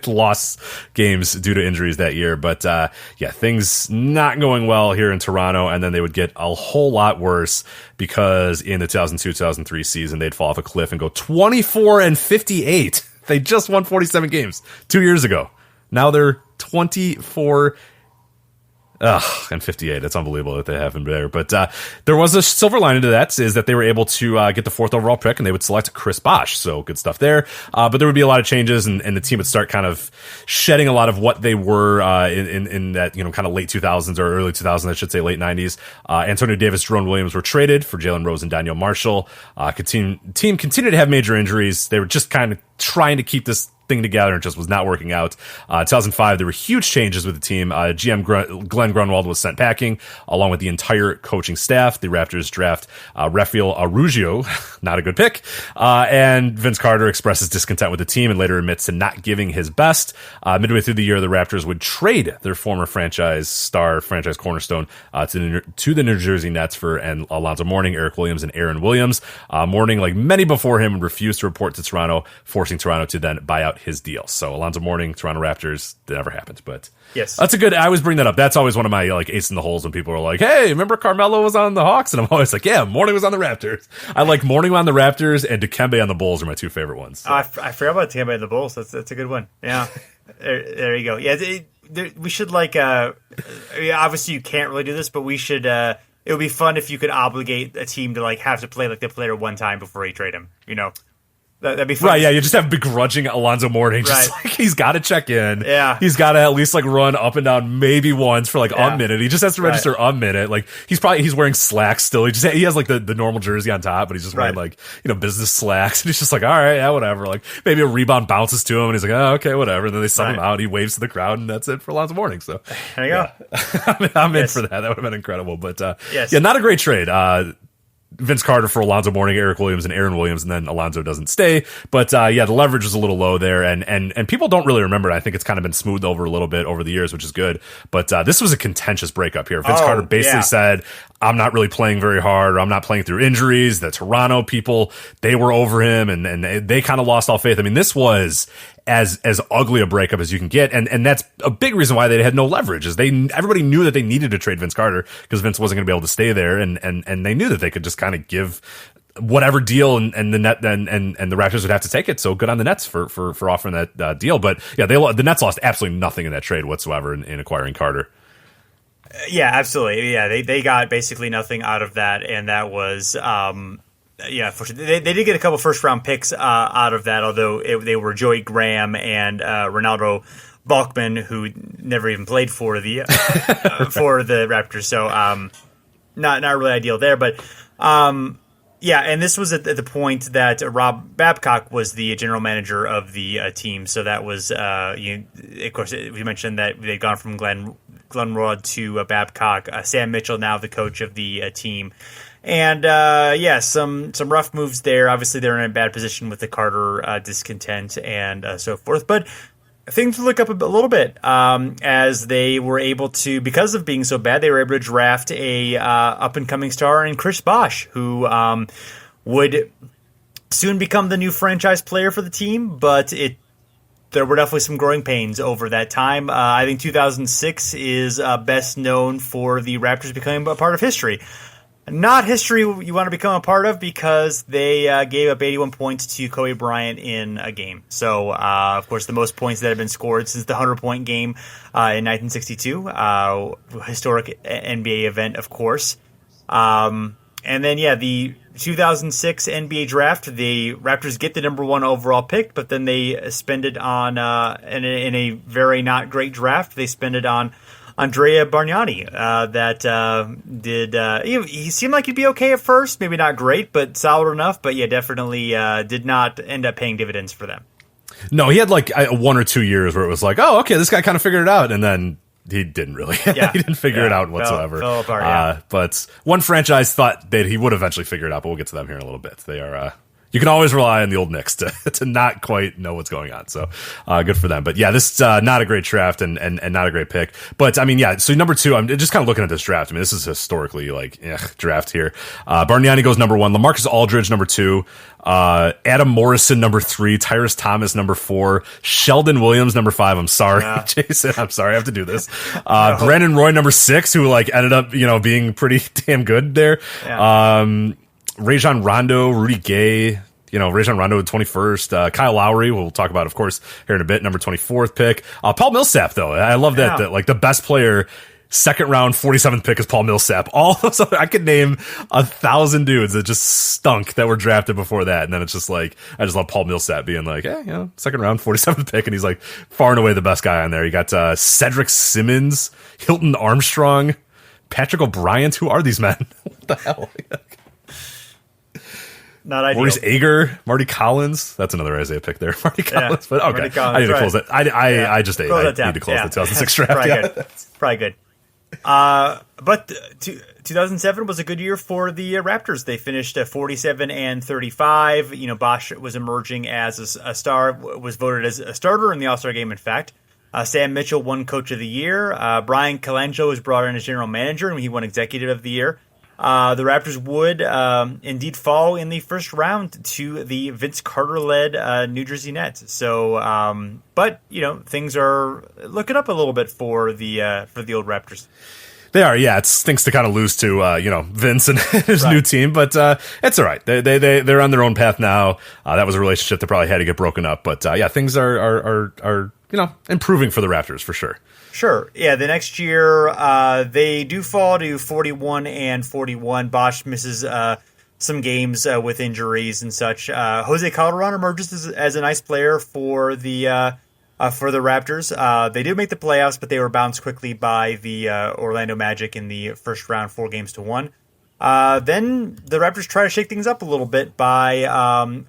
lost games due to injuries that year. But things not going well here in Toronto, and then they would get a whole lot worse, because in the 2002-2003 season, they'd fall off a cliff and go 24-58. They just won 47 games 2 years ago. Now they're 24 and 58. It's unbelievable that they haven't there. But there was a silver lining to that, is that they were able to get the 4th overall pick, and they would select Chris Bosh. So good stuff there. But there would be a lot of changes, and the team would start kind of shedding a lot of what they were in that kind of late 2000s or early 2000s, I should say late 90s. Antonio Davis, Jerome Williams were traded for Jalen Rose and Daniel Marshall. Team continued to have major injuries. They were just kind of trying to keep this thing together, and just was not working out. 2005, there were huge changes with the team. GM Glenn Grunwald was sent packing, along with the entire coaching staff. The Raptors draft Rafael Araujo, not a good pick, and Vince Carter expresses discontent with the team and later admits to not giving his best. Midway through the year, the Raptors would trade their former franchise cornerstone to the New Jersey Nets for Alonzo Mourning, Eric Williams, and Aaron Williams. Mourning, like many before him, refused to report to Toronto, forcing Toronto to then buy out his deal. So Alonzo Mourning, Toronto Raptors, that never happened. But yes, that's a good. I always bring that up. That's always one of my like ace in the holes when people are like, "Hey, remember Carmelo was on the Hawks?" And I'm always like, "Yeah, Mourning was on the Raptors." I like Mourning on the Raptors and Dikembe on the Bulls are my two favorite ones. So. I forgot about Dikembe on the Bulls. That's a good one. Yeah, there you go. Yeah, we should obviously you can't really do this, but we should. It would be fun if you could obligate a team to have to play the player one time before you trade him. That'd be fun. Right, yeah, you just have begrudging Alonzo Mourning. Just he's got to check in. Yeah. He's got to at least run up and down maybe once for a minute. He just has to register a minute. He's wearing slacks still. He has the normal jersey on top, but he's just wearing business slacks. And he's just all right, yeah, whatever. Maybe a rebound bounces to him and he's like, oh, okay, whatever. And then they sub him out. He waves to the crowd and that's it for Alonzo Mourning. So there you go. I'm in for that. That would have been incredible. But yes. Yeah, not a great trade. Vince Carter for Alonzo Mourning, Eric Williams, and Aaron Williams, and then Alonzo doesn't stay. But the leverage was a little low there, and people don't really remember it. I think it's kind of been smoothed over a little bit over the years, which is good. But this was a contentious breakup here. Vince Carter basically said, I'm not really playing very hard, or I'm not playing through injuries. The Toronto people, they were over him, and they kind of lost all faith. I mean, this was as ugly a breakup as you can get, and that's a big reason why they had no leverage. Is everybody knew that they needed to trade Vince Carter because Vince wasn't going to be able to stay there, and they knew that they could just kind of give whatever deal and the net and the Raptors would have to take it. So good on the Nets for offering that deal. But yeah, the Nets lost absolutely nothing in that trade whatsoever in acquiring Carter. Yeah, absolutely. Yeah, they got basically nothing out of that, and that was. They did get a couple first-round picks out of that, although they were Joey Graham and Ronaldo Balkman, who never even played for the for the Raptors. So not really ideal there. But and this was at the point that Rob Babcock was the general manager of the team. So that was, of course, we mentioned that they'd gone from Glenrod to Babcock. Sam Mitchell, now the coach of the team. And some rough moves there. Obviously, they're in a bad position with the Carter discontent and so forth. But things look up a little bit as they were able to, because of being so bad, they were able to draft a up-and-coming star in Chris Bosh, who would soon become the new franchise player for the team, but there were definitely some growing pains over that time. I think 2006 is best known for the Raptors becoming a part of history. Not history you want to become a part of, because they gave up 81 points to Kobe Bryant in a game. So, of course, the most points that have been scored since the 100-point game in 1962. Historic NBA event, of course. And then, the 2006 NBA draft, the Raptors get the number 1 overall pick, but then they spend it on, in a very not great draft, they spend it on Andrea Bargnani. He seemed like he'd be okay at first, maybe not great, but solid enough, but definitely did not end up paying dividends for them. No, he had like 1 or 2 years where it was like, oh, okay, this guy kind of figured it out, and then he didn't really. He didn't figure it out whatsoever. Fell apart, but one franchise thought that he would eventually figure it out, but we'll get to them here in a little bit. They are you can always rely on the old Knicks to not quite know what's going on. So good for them. But this is not a great draft and not a great pick. But I mean, so number 2, I'm just kind of looking at this draft. I mean, this is historically draft here. Bargnani goes number 1, LaMarcus Aldridge number 2, Adam Morrison number 3, Tyrese Thomas number 4, Sheldon Williams number 5. I'm sorry, Jason. I'm sorry, I have to do this. Brandon Roy number 6, who ended up being pretty damn good there. Rajon Rondo, Rudy Gay, Rajon Rondo at 21st, Kyle Lowry, we'll talk about, of course, here in a bit, number 24th pick. Paul Millsap, though, I love that the best player, second round, 47th pick is Paul Millsap. So I could name 1,000 dudes that just stunk that were drafted before that, and then it's just I just love Paul Millsap being second round, 47th pick, and he's far and away the best guy on there. You got Cedric Simmons, Hilton Armstrong, Patrick O'Brien. Who are these men? What the hell? Not ideal. Maurice Ager, Marty Collins. That's another Isaiah pick there, Marty Collins. But okay, Collins, I need to close it. I need to close the 2006 draft. Probably good. But 2007 was a good year for the Raptors. They finished 47-35. Bosh was emerging as a star, was voted as a starter in the All-Star game, in fact. Sam Mitchell won Coach of the Year. Brian Colangelo was brought in as general manager, and he won Executive of the Year. The Raptors would indeed fall in the first round to the Vince Carter-led New Jersey Nets. So, but things are looking up a little bit for the old Raptors. They are, it stinks to kind of lose to Vince and his new team, but it's all right. They're on their own path now. That was a relationship that probably had to get broken up, but things are improving for the Raptors for sure. Sure. Yeah, the next year they do fall to 41-41. Bosh misses some games with injuries and such. Jose Calderon emerges as a nice player for the Raptors. They did make the playoffs, but they were bounced quickly by the Orlando Magic in the first round, 4-1. Then the Raptors try to shake things up a little bit by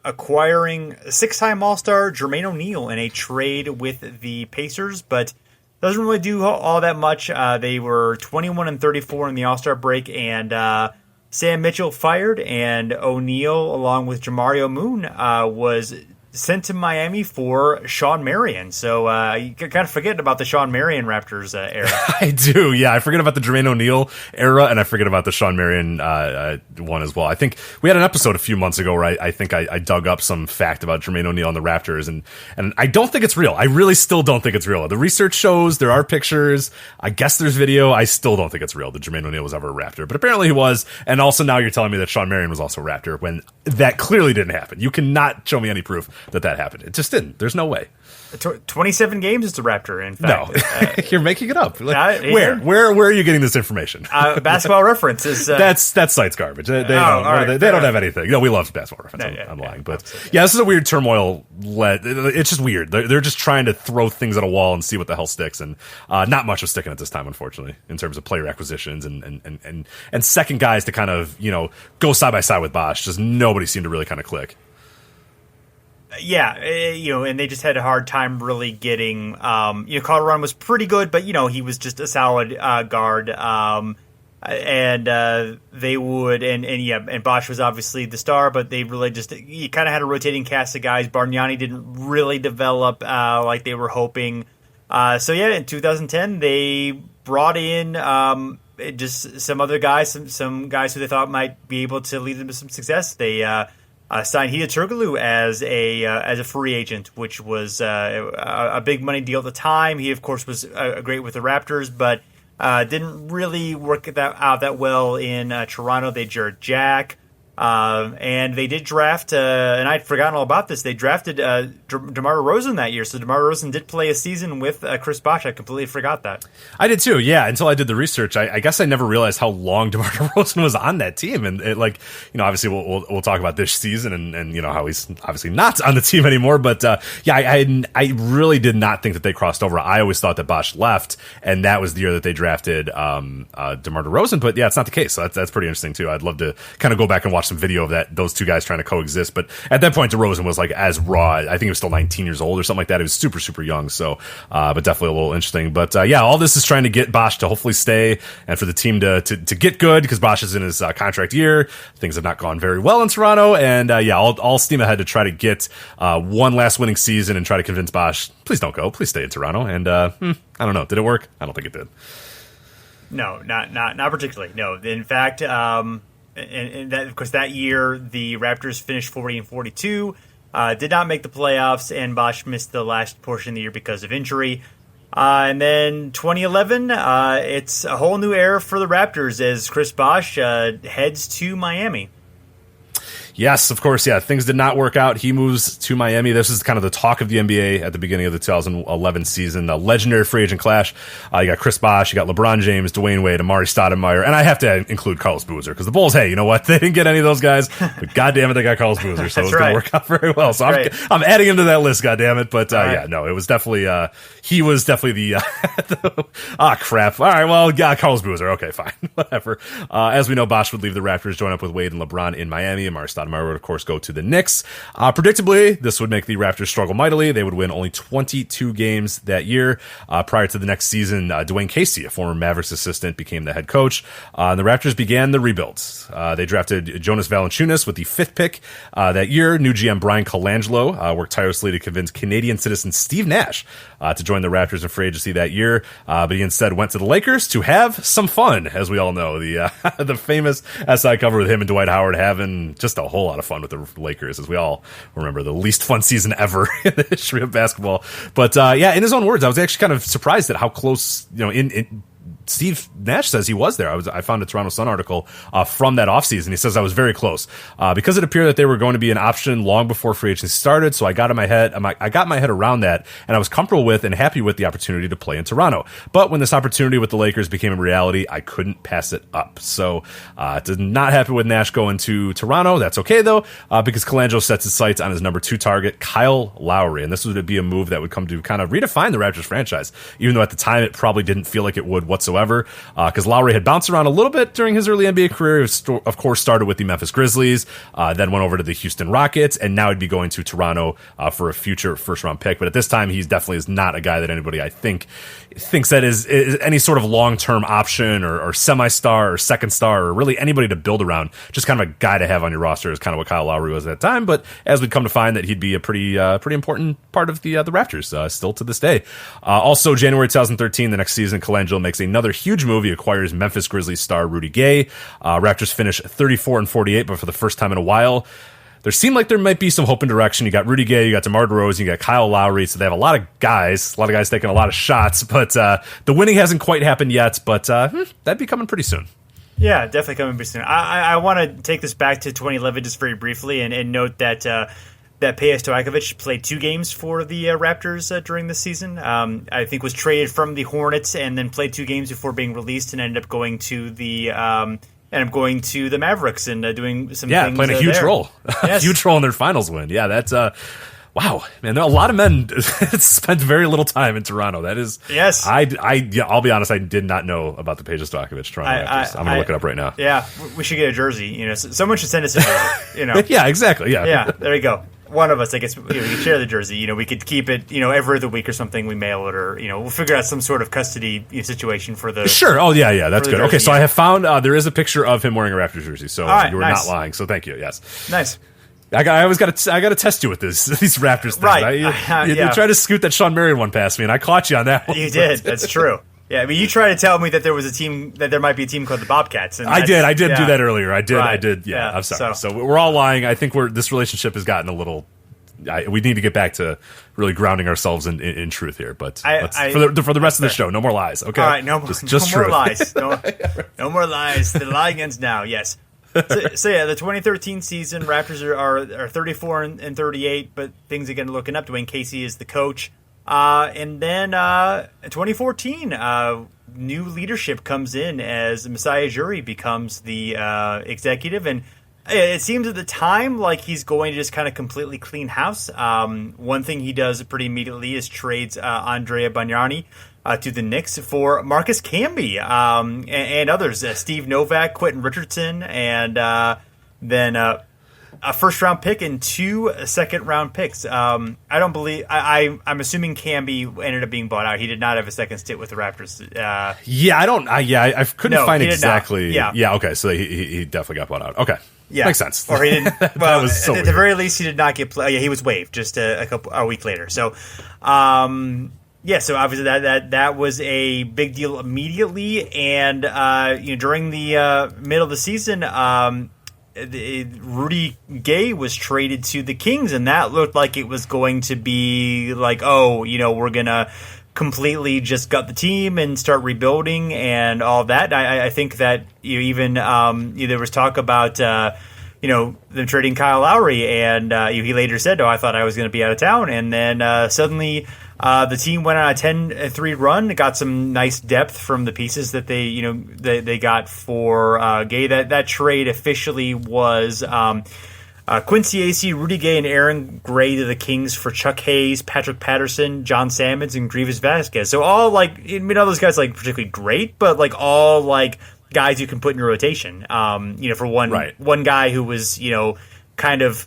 acquiring 6-time All-Star Jermaine O'Neal in a trade with the Pacers, but doesn't really do all that much. They were 21-34 in the All-Star break, and Sam Mitchell fired, and O'Neal, along with Jamario Moon, was sent to Miami for Sean Marion. So you kind of forget about the Sean Marion Raptors era. I do, yeah. I forget about the Jermaine O'Neal era, and I forget about the Sean Marion one as well. I think we had an episode a few months ago where I think I dug up some fact about Jermaine O'Neal and the Raptors, and I don't think it's real. I really still don't think it's real. The research shows there are pictures. I guess there's video. I still don't think it's real that Jermaine O'Neal was ever a Raptor, but apparently he was. And also now you're telling me that Sean Marion was also a Raptor when that clearly didn't happen. You cannot show me any proof that happened. It just didn't. There's no way. 27 games is a Raptor, in fact. No, you're making it up. Where are you getting this information? Basketball Reference is that site's garbage. They don't have anything. We love Basketball Reference. I'm lying, but this is a weird turmoil. It's just weird. They're just trying to throw things at a wall and see what the hell sticks, and not much was sticking at this time, unfortunately, in terms of player acquisitions and second guys to kind of go side by side with Bosh. Just nobody seemed to really kind of click. Yeah, and they just had a hard time really getting. Calderon was pretty good, but he was just a solid guard. and they would, and Bosh was obviously the star, but they really you kind of had a rotating cast of guys. Bargnani didn't really develop like they were hoping. In 2010 they brought in just some other guys, some guys who they thought might be able to lead them to some success. They signed Hida Turkoglu as a free agent, which was a big money deal at the time. He, of course, was great with the Raptors, but didn't really work out that well in Toronto. They Jared Jack, and they did draft, and I'd forgotten all about this. They drafted DeMar DeRozan that year, so DeMar DeRozan did play a season with Chris Bosh. I completely forgot that. I did too, yeah, until I did the research. I guess I never realized how long DeMar DeRozan was on that team, and obviously we'll talk about this season and how he's obviously not on the team anymore. But I really did not think that they crossed over. I always thought that Bosh left, and that was the year that they drafted DeMar DeRozan. But yeah, it's not the case. So that's pretty interesting too. I'd love to kind of go back and watch some video of those two guys trying to coexist. But at that point, DeRozan was like as raw. I think he was still 19 years old or something like that. He was super, super young. So, but definitely a little interesting. But all this is trying to get Bosh to hopefully stay and for the team to get good, because Bosh is in his contract year. Things have not gone very well in Toronto. And all steam ahead to try to get one last winning season and try to convince Bosh, please don't go. Please stay in Toronto. And I don't know. Did it work? I don't think it did. No, not particularly. No. In fact, and that, of course, that year the Raptors finished 40-42, did not make the playoffs, and Bosh missed the last portion of the year because of injury. And then 2011, it's a whole new era for the Raptors as Chris Bosh heads to Miami. Yes, of course, yeah. Things did not work out. He moves to Miami. This is kind of the talk of the NBA at the beginning of the 2011 season. The legendary free agent clash. You got Chris Bosh, you got LeBron James, Dwayne Wade, Amari Stoudemire, and I have to include Carlos Boozer, because the Bulls, hey, you know what? They didn't get any of those guys, but goddamn it, they got Carlos Boozer, so it's going to work out very well. So I'm adding him to that list, goddamn it. But it was definitely he was definitely crap. All right, well, Carlos Boozer. Okay, fine, whatever. As we know, Bosh would leave the Raptors, join up with Wade and LeBron in Miami. Amari Stoudemire would, of course, go to the Knicks. Predictably, this would make the Raptors struggle mightily. They would win only 22 games that year. Prior to the next season, Dwayne Casey, a former Mavericks assistant, became the head coach. And the Raptors began the rebuild. They drafted Jonas Valanciunas with the 5th pick that year. New GM Brian Colangelo worked tirelessly to convince Canadian citizen Steve Nash to join the Raptors in free agency that year. But he instead went to the Lakers to have some fun, as we all know. The famous SI cover with him and Dwight Howard having just a whole lot of fun with the Lakers, as we all remember, the least fun season ever in the history of basketball. But in his own words, I was actually kind of surprised at how close, in Steve Nash says he was there. I found a Toronto Sun article from that offseason. He says I was very close because it appeared that they were going to be an option long before free agency started. So I got my head around that, and I was comfortable with and happy with the opportunity to play in Toronto. But when this opportunity with the Lakers became a reality, I couldn't pass it up. So did not happen with Nash going to Toronto. That's okay though, because Colangelo sets his sights on his number 2 target, Kyle Lowry, and this would be a move that would come to kind of redefine the Raptors franchise, even though at the time it probably didn't feel like it would whatsoever. Because Lowry had bounced around a little bit during his early NBA career. Of course, started with the Memphis Grizzlies, then went over to the Houston Rockets, and now he'd be going to Toronto for a future first-round pick. But at this time, he definitely is not a guy that anybody, I think, thinks that is any sort of long-term option or semi-star or second star or really anybody to build around. Just kind of a guy to have on your roster is kind of what Kyle Lowry was at that time. But as we'd come to find that he'd be a pretty important part of the Raptors still to this day. Also, January 2013, the next season, Colangelo makes another huge move. He acquires Memphis Grizzlies star Rudy Gay. Raptors finish 34-48, but for the first time in a while, there seemed like there might be some hope and direction. You got Rudy Gay, you got DeMar DeRozan, you got Kyle Lowry, so they have a lot of guys taking a lot of shots, but the winning hasn't quite happened yet, but that'd be coming pretty soon. Yeah, definitely coming pretty soon. I want to take this back to 2011 just very briefly and note that Peja Stojakovic played 2 games for the Raptors during this season. I think was traded from the Hornets and then played 2 games before being released and ended up going to the Mavericks and doing some things. Playing a huge role, yes. Huge role in their finals win. Yeah, that's wow, man. A lot of men spent very little time in Toronto. That is, yes. I'll be honest, I did not know about the Peja Stojakovic Toronto Raptors. I'm gonna look it up right now. Yeah, we should get a jersey. Someone should send us a jersey. Yeah, exactly. Yeah, there you go. one of us, I guess, we could share the jersey. We could keep it, every other week or something. We mail it, or we'll figure out some sort of custody situation for the. Sure. Oh yeah, that's good. Jersey, okay, so I have found there is a picture of him wearing a Raptors jersey, so right, you were nice. not lying. So thank you. Yes. Nice. I always got to test you with these Raptors things. Right. You tried to scoot that Sean Marion one past me, and I caught you on that one. You did. That's true. Yeah, I mean, you tried to tell me that there might be a team called the Bobcats. And I did do that earlier. I did. Yeah, Yeah, I'm sorry. So we're all lying. I think this relationship has gotten a little. We need to get back to really grounding ourselves in truth here. But for the rest of the show, no more lies. Okay. All right, no more lies. No more lies. The lie ends now. Yes. So yeah, the 2013 season, Raptors are 34 and 38, but things again looking up. Dwayne Casey is the coach, and then 2014, new leadership comes in as Messiah Ujiri becomes the executive, and it seems at the time like he's going to just kind of completely clean house. One thing he does pretty immediately is trades Andrea Bargnani to the Knicks for Marcus Camby and others, Steve Novak, Quentin Richardson, and then a first-round pick and 2 second-round picks. I'm assuming Camby ended up being bought out. He did not have a second stint with the Raptors. I couldn't find exactly. Yeah. Okay, so he definitely got bought out. Okay. Yeah, makes sense. Or he didn't. Well, was so at the very least, he did not get play. Yeah, he was waived just a week later. So, so obviously that was a big deal immediately. And during the middle of the season, Rudy Gay was traded to the Kings, and that looked like it was going to be like, we're gonna completely just gut the team and start rebuilding and all that. I think that even there was talk about them trading Kyle Lowry, and he later said, I thought I was going to be out of town. And then suddenly the team went on a 10-3 run, got some nice depth from the pieces that they got for Gay. That trade officially was Quincy Acey, Rudy Gay, and Aaron Gray to the Kings for Chuck Hayes, Patrick Patterson, John Salmons, and Grievous Vasquez. So all all those guys particularly great, but all guys you can put in your rotation. For one guy who was kind of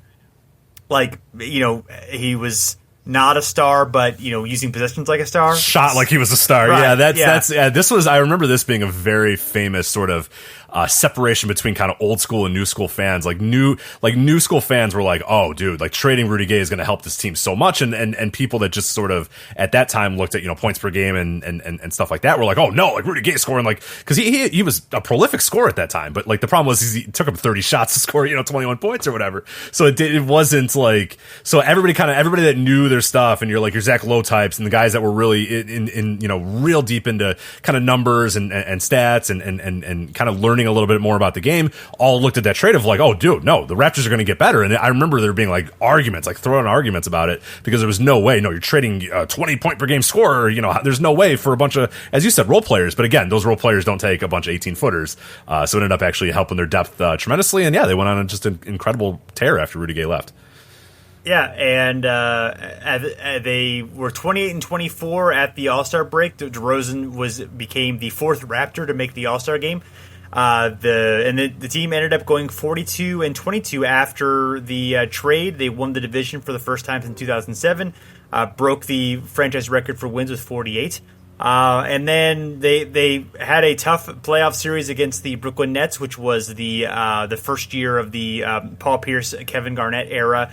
he was not a star, but using possessions like a star, shot like he was a star. Right. That's this was. I remember this being a very famous sort of separation between kind of old school and new school fans. New school fans were like, oh, dude, trading Rudy Gay is going to help this team so much, and people that just sort of at that time looked at points per game and stuff like that were like, oh no, Rudy Gay scoring because he was a prolific scorer at that time, but the problem was he took up 30 shots to score 21 points or whatever. So it wasn't so everybody that knew their stuff, and your Zach Lowe types and the guys that were really in real deep into kind of numbers and stats and kind of learning a little bit more about the game, all looked at that trade of oh, dude, no, the Raptors are going to get better. And I remember there being arguments, throwing arguments about it, because there was no way, you're trading a 20 point per game scorer, there's no way for a bunch of, as you said, role players. But again, those role players don't take a bunch of 18 footers. So it ended up actually helping their depth tremendously. And they went on just an incredible tear after Rudy Gay left. Yeah, and they were 28 and 24 at the All-Star break. DeRozan became the 4th Raptor to make the All-Star game. The team ended up going 42 and 22 after the trade. They won the division for the first time since 2007. Broke the franchise record for wins with 48. And then they had a tough playoff series against the Brooklyn Nets, which was the first year of the Paul Pierce, Kevin Garnett era.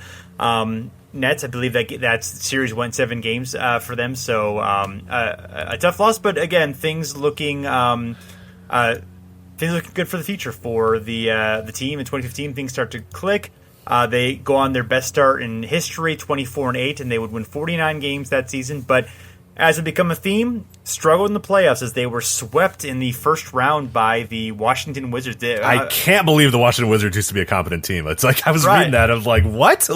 Nets, I believe that series went 7 games for them, so a tough loss. But again, things looking good for the future for the team. In 2015, things start to click. They go on their best start in history, 24-8, and they would win 49 games that season. But as it become a theme, struggled in the playoffs as they were swept in the first round by the Washington Wizards. I can't believe the Washington Wizards used to be a competent team. It's I was reading that. I was like, what?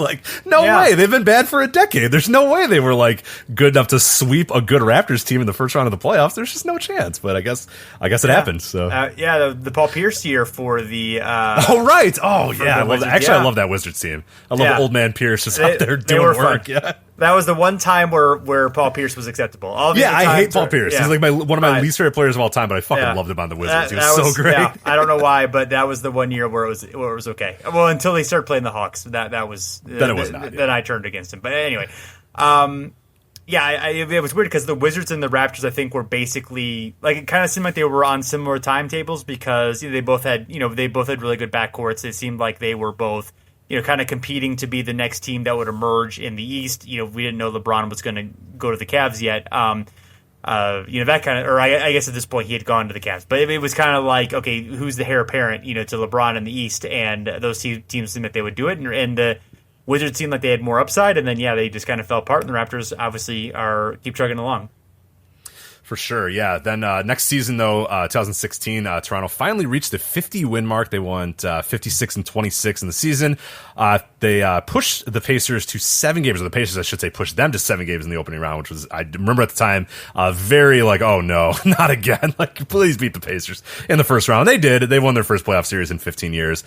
No way. They've been bad for a decade. There's no way they were good enough to sweep a good Raptors team in the first round of the playoffs. There's just no chance. But I guess it happened. So the Paul Pierce year for the. Oh right. Oh yeah. I love that. Actually, I love that Wizards team. I love old man Pierce just out there doing work. Yeah. That was the one time where Paul Pierce was accepted unacceptable. All the Yeah, other I hate times Paul Pierce. He's like one of my least favorite players of all time, but I fucking loved him on the Wizards. He was so great. Yeah, I don't know why, but that was the one year where it was okay. Well, until they started playing the Hawks, that was then it was not. Then I turned against him. But anyway, it was weird because the Wizards and the Raptors, I think, were basically like it kind of seemed like they were on similar timetables because they both had really good backcourts. It seemed like they were both kind of competing to be the next team that would emerge in the East. We didn't know LeBron was going to go to the Cavs yet. That kind of, or I guess at this point he had gone to the Cavs, but it was kind of like, okay, who's the heir apparent, to LeBron in the East, and those teams seemed like they would do it, and the Wizards seemed like they had more upside, and then they just kind of fell apart, and the Raptors obviously keep chugging along. For sure, yeah. Then next season, though, 2016, Toronto finally reached the 50-win mark. They won 56-26 in the season. They pushed the Pacers to 7 games, or the Pacers, I should say, pushed them to 7 games in the opening round, which was, I remember at the time, very like, oh no, not again. Like, please beat the Pacers in the first round. They did. They won their first playoff series in 15 years.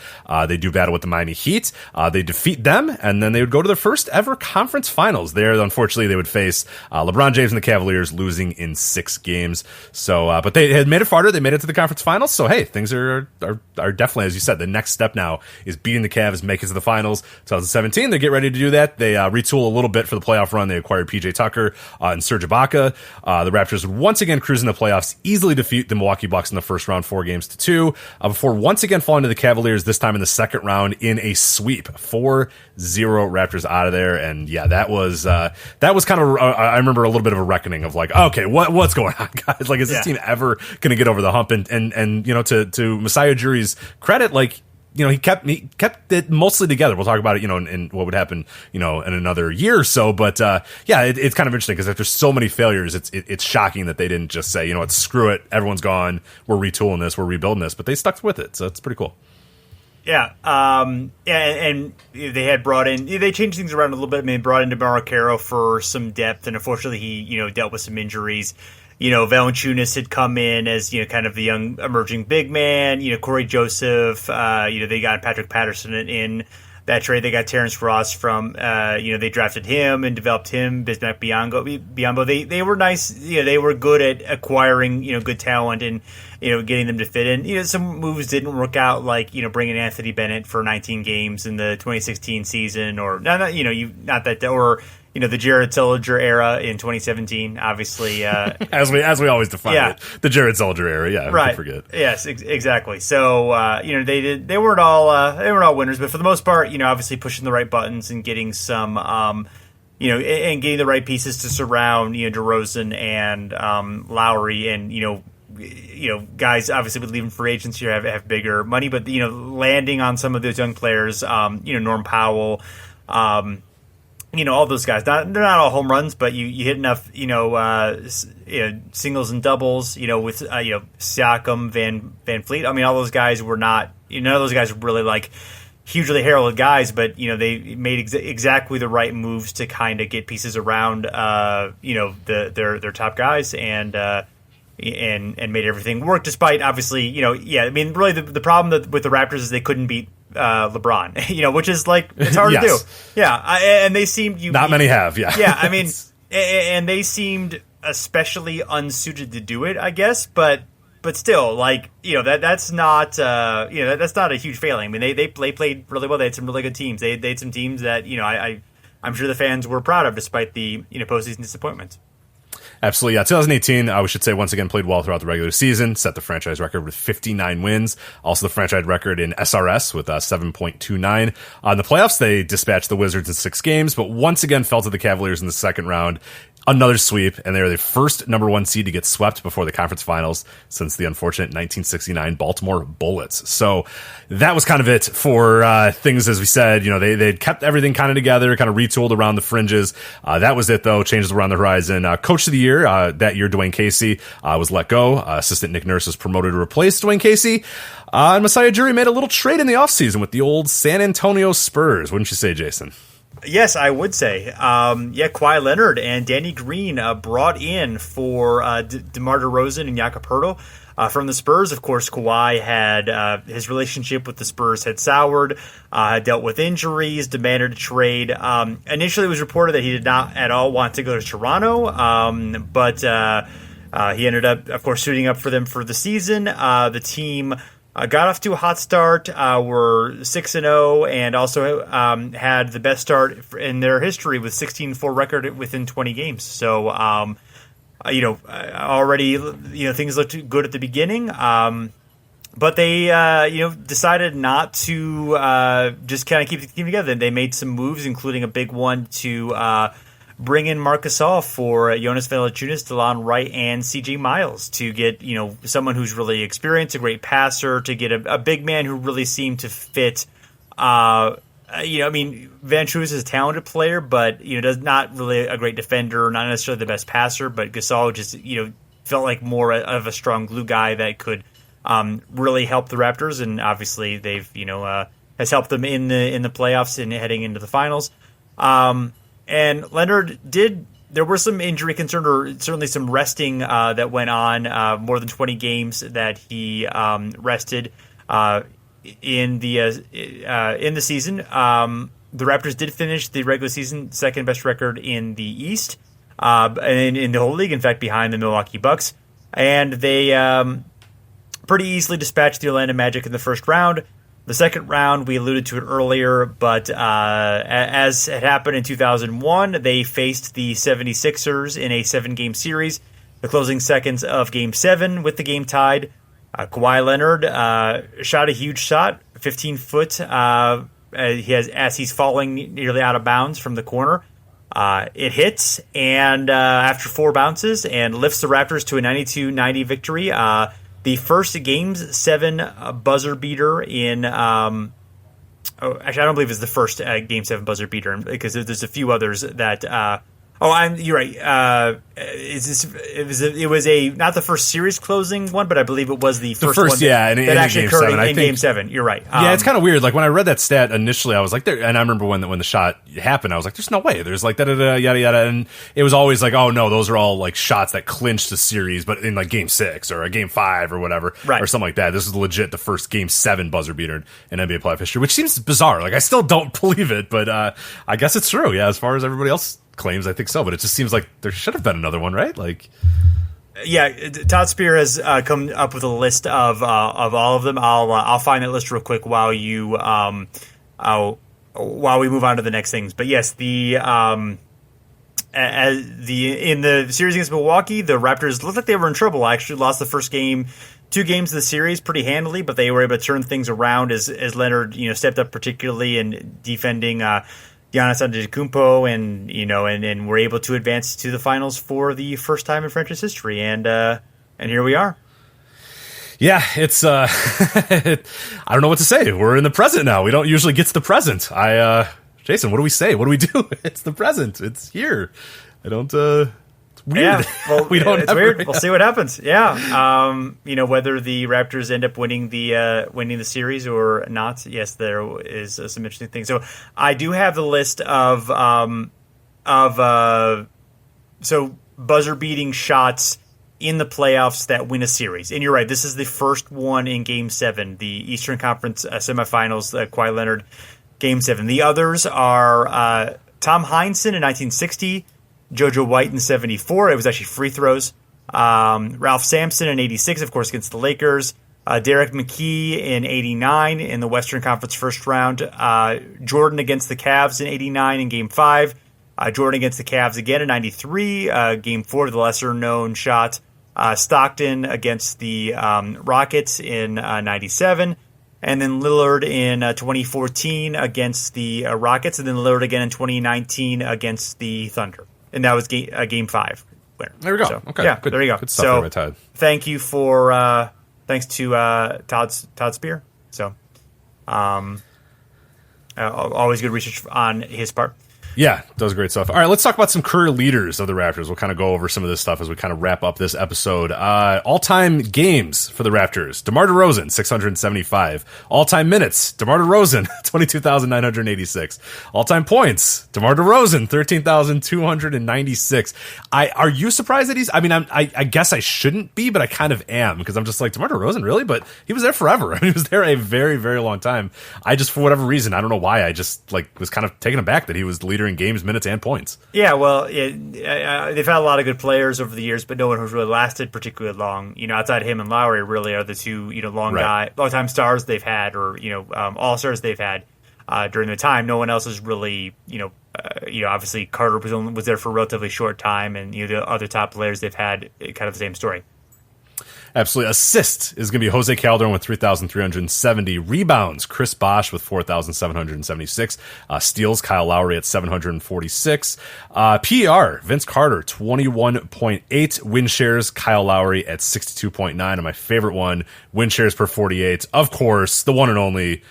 They do battle with the Miami Heat. They defeat them, and then they would go to their first ever conference finals. There, unfortunately, they would face LeBron James and the Cavaliers, losing in 6 games. So, but they had made it farther. They made it to the conference finals. So, hey, things are definitely, as you said, the next step now is beating the Cavs, make it to the finals. 2017, they get ready to do that. They retool a little bit for the playoff run. They acquired PJ Tucker and Serge Ibaka. The Raptors would once again cruise in the playoffs, easily defeat the Milwaukee Bucks in the first round, 4-2, before once again falling to the Cavaliers, this time in the second round in a sweep. 4-0 Raptors out of there. And yeah, that was kind of, I remember a little bit of a reckoning of like, okay, what's going on, guys? Like, is this team ever going to get over the hump? And to Masai Ujiri's credit, like, he kept it mostly together. We'll talk about it, in what would happen, in another year or so. But it's kind of interesting because after so many failures, it's shocking that they didn't just say, what, screw it, everyone's gone, we're retooling this, we're rebuilding this. But they stuck with it, so it's pretty cool. Yeah, and they had they changed things around a little bit. I mean, they brought in DeMar Caro for some depth, and unfortunately, he dealt with some injuries. Valanciunas had come in as, kind of the young emerging big man. Corey Joseph, they got Patrick Patterson in that trade. They got Terrence Ross from, they drafted him and developed him, Bismack Biyombo. They were nice. They were good at acquiring, good talent and, getting them to fit in. Some moves didn't work out, like, bringing Anthony Bennett for 19 games in the 2016 season, or the Jared Sullinger era in 2017, obviously. as we always define it, the Jared Sullinger era. Yeah, right. I forget. Yes, exactly. So they weren't all winners, but for the most part, obviously pushing the right buttons and getting some, and getting the right pieces to surround DeRozan and Lowry, and guys obviously would leave them for agents here have bigger money, but landing on some of those young players, Norm Powell. All those guys. They're not all home runs, but you hit enough, singles and doubles, with Siakam, Van Fleet. I mean, all those guys were not, none of those guys were really like hugely heralded guys, but they made exactly the right moves to kind of get pieces around, their top guys and made everything work. Despite obviously, I mean, really the problem with the Raptors is they couldn't beat LeBron, which is like, it's hard to do. Yeah. And they seemed not many have. Yeah. Yeah. I mean, and they seemed especially unsuited to do it, I guess, but still, like, that's not, that's not a huge failing. I mean, they played really well. They had some really good teams. They had some teams that, I'm sure the fans were proud of despite the, postseason disappointments. Absolutely, yeah. 2018, we should say, once again, played well throughout the regular season, set the franchise record with 59 wins. Also the franchise record in SRS with 7.29. In the playoffs, they dispatched the Wizards in 6 games, but once again fell to the Cavaliers in the second round. Another sweep, and they were the first number 1 seed to get swept before the conference finals since the unfortunate 1969 Baltimore Bullets. So that was kind of it for things, as we said. They'd kept everything kind of together, kind of retooled around the fringes. That was it, though. Changes around the horizon. Coach of the year that year, Dwayne Casey, was let go. Assistant Nick Nurse was promoted to replace Dwayne Casey. And Masai Ujiri made a little trade in the offseason with the old San Antonio Spurs. Wouldn't you say, Jason? Yes, I would say. Kawhi Leonard and Danny Green brought in for DeMar DeRozan and Jakob Poeltl. From the Spurs, of course, Kawhi had his relationship with the Spurs had soured, had dealt with injuries, demanded a trade. Initially, it was reported that he did not at all want to go to Toronto, but he ended up, of course, suiting up for them for the season. The team got off to a hot start, were 6-0, and also had the best start in their history with 16-4 record within 20 games. So, already, things looked good at the beginning. But they, decided not to just kind of keep the team together. They made some moves, including a big one to bring in Marc Gasol for Jonas Valanciunas, DeLon Wright, and C.J. Miles to get, someone who's really experienced, a great passer, to get a big man who really seemed to fit. Valanciunas is a talented player, but does not really a great defender, not necessarily the best passer. But Gasol just felt like more of a strong glue guy that could really help the Raptors, and obviously they've has helped them in the playoffs and heading into the finals. And Leonard there were some injury concern, or certainly some resting that went on, more than 20 games that he rested in the season. The Raptors did finish the regular season second best record in the East, and in the whole league, in fact, behind the Milwaukee Bucks. And they pretty easily dispatched the Orlando Magic in the first round. The second round, we alluded to it earlier, but as it happened in 2001, they faced the 76ers in a 7-game series. The closing seconds of Game 7 with the game tied. Kawhi Leonard shot a huge shot, 15-foot, as he's falling nearly out of bounds from the corner. It hits, and after 4 bounces, and lifts the Raptors to a 92-90 victory. The first Game 7 buzzer beater in actually, I don't believe it's the first Game 7 buzzer beater, because there's a few others that you're right. It was not the first series closing one, but I believe it was the first one that actually occurred in Game 7. You're right. Yeah, it's kind of weird. Like when I read that stat initially, I was like, and I remember when the shot happened, I was like, there's no way. There's like yada yada, and it was always like, oh no, those are all like shots that clinched the series, but in like Game 6 or a Game 5 or whatever, right, or something like that. This is legit the first Game 7 buzzer beater in NBA playoff history, which seems bizarre. Like I still don't believe it, but I guess it's true. Yeah, as far as everybody else claims, I think so, but it just seems like there should have been another one, right? Like, yeah, Todd Spear has come up with a list of all of them. I'll find that list real quick while you while we move on to the next things. But yes, in the series against Milwaukee, the Raptors looked like they were in trouble. Actually, lost the first game, 2 games of the series pretty handily, but they were able to turn things around as Leonard stepped up, particularly in defending Giannis Antetokounmpo, and we're able to advance to the finals for the first time in franchise history, and here we are. Yeah, it's I don't know what to say. We're in the present now. We don't usually get to the present. Jason, what do we say? What do we do? It's the present. It's here. I don't. It's weird. Yeah, well, it's weird. We'll see what happens. Yeah, whether the Raptors end up winning the series or not. Yes, there is some interesting things. So I do have the list of buzzer beating shots in the playoffs that win a series. And you're right, this is the first one in Game 7, the Eastern Conference semifinals. Kawhi Leonard, Game 7. The others are Tom Heinsohn in 1960. JoJo White in 74. It was actually free throws. Ralph Sampson in 86, of course, against the Lakers. Derek McKee in 89 in the Western Conference first round. Jordan against the Cavs in 89 in Game 5. Jordan against the Cavs again in 93. Game 4, the lesser-known shot. Stockton against the Rockets in 97. And then Lillard in 2014 against the Rockets. And then Lillard again in 2019 against the Thunder. And that was Game 5 winner. There we go. So, okay. Yeah, good, there you go. Good stuff there, thank you for thanks to Todd Spear. So always good research on his part. Yeah, does great stuff. All right, let's talk about some career leaders of the Raptors. We'll kind of go over some of this stuff as we kind of wrap up this episode. All-time games for the Raptors. DeMar DeRozan, 675. All-time minutes, DeMar DeRozan, 22,986. All-time points, DeMar DeRozan, 13,296. Are you surprised that I guess I shouldn't be, but I kind of am, because I'm just like, DeMar DeRozan, really? But he was there forever. I mean, he was there a very, very long time. I just, for whatever reason, I don't know why, I just was kind of taken aback that he was the leader in games, minutes, and points. Yeah, well, they've had a lot of good players over the years, but no one who's really lasted particularly long. Outside him and Lowry, really are the two long-time stars they've had, or all-stars they've had during their time. No one else is really obviously Carter was there for a relatively short time, and the other top players they've had kind of the same story. Absolutely. Assist is going to be Jose Calderon with 3,370. Rebounds, Chris Bosh with 4,776. Steals, Kyle Lowry at 746. PER, Vince Carter, 21.8. Win shares, Kyle Lowry at 62.9. And my favorite one, win shares per 48. Of course, the one and only,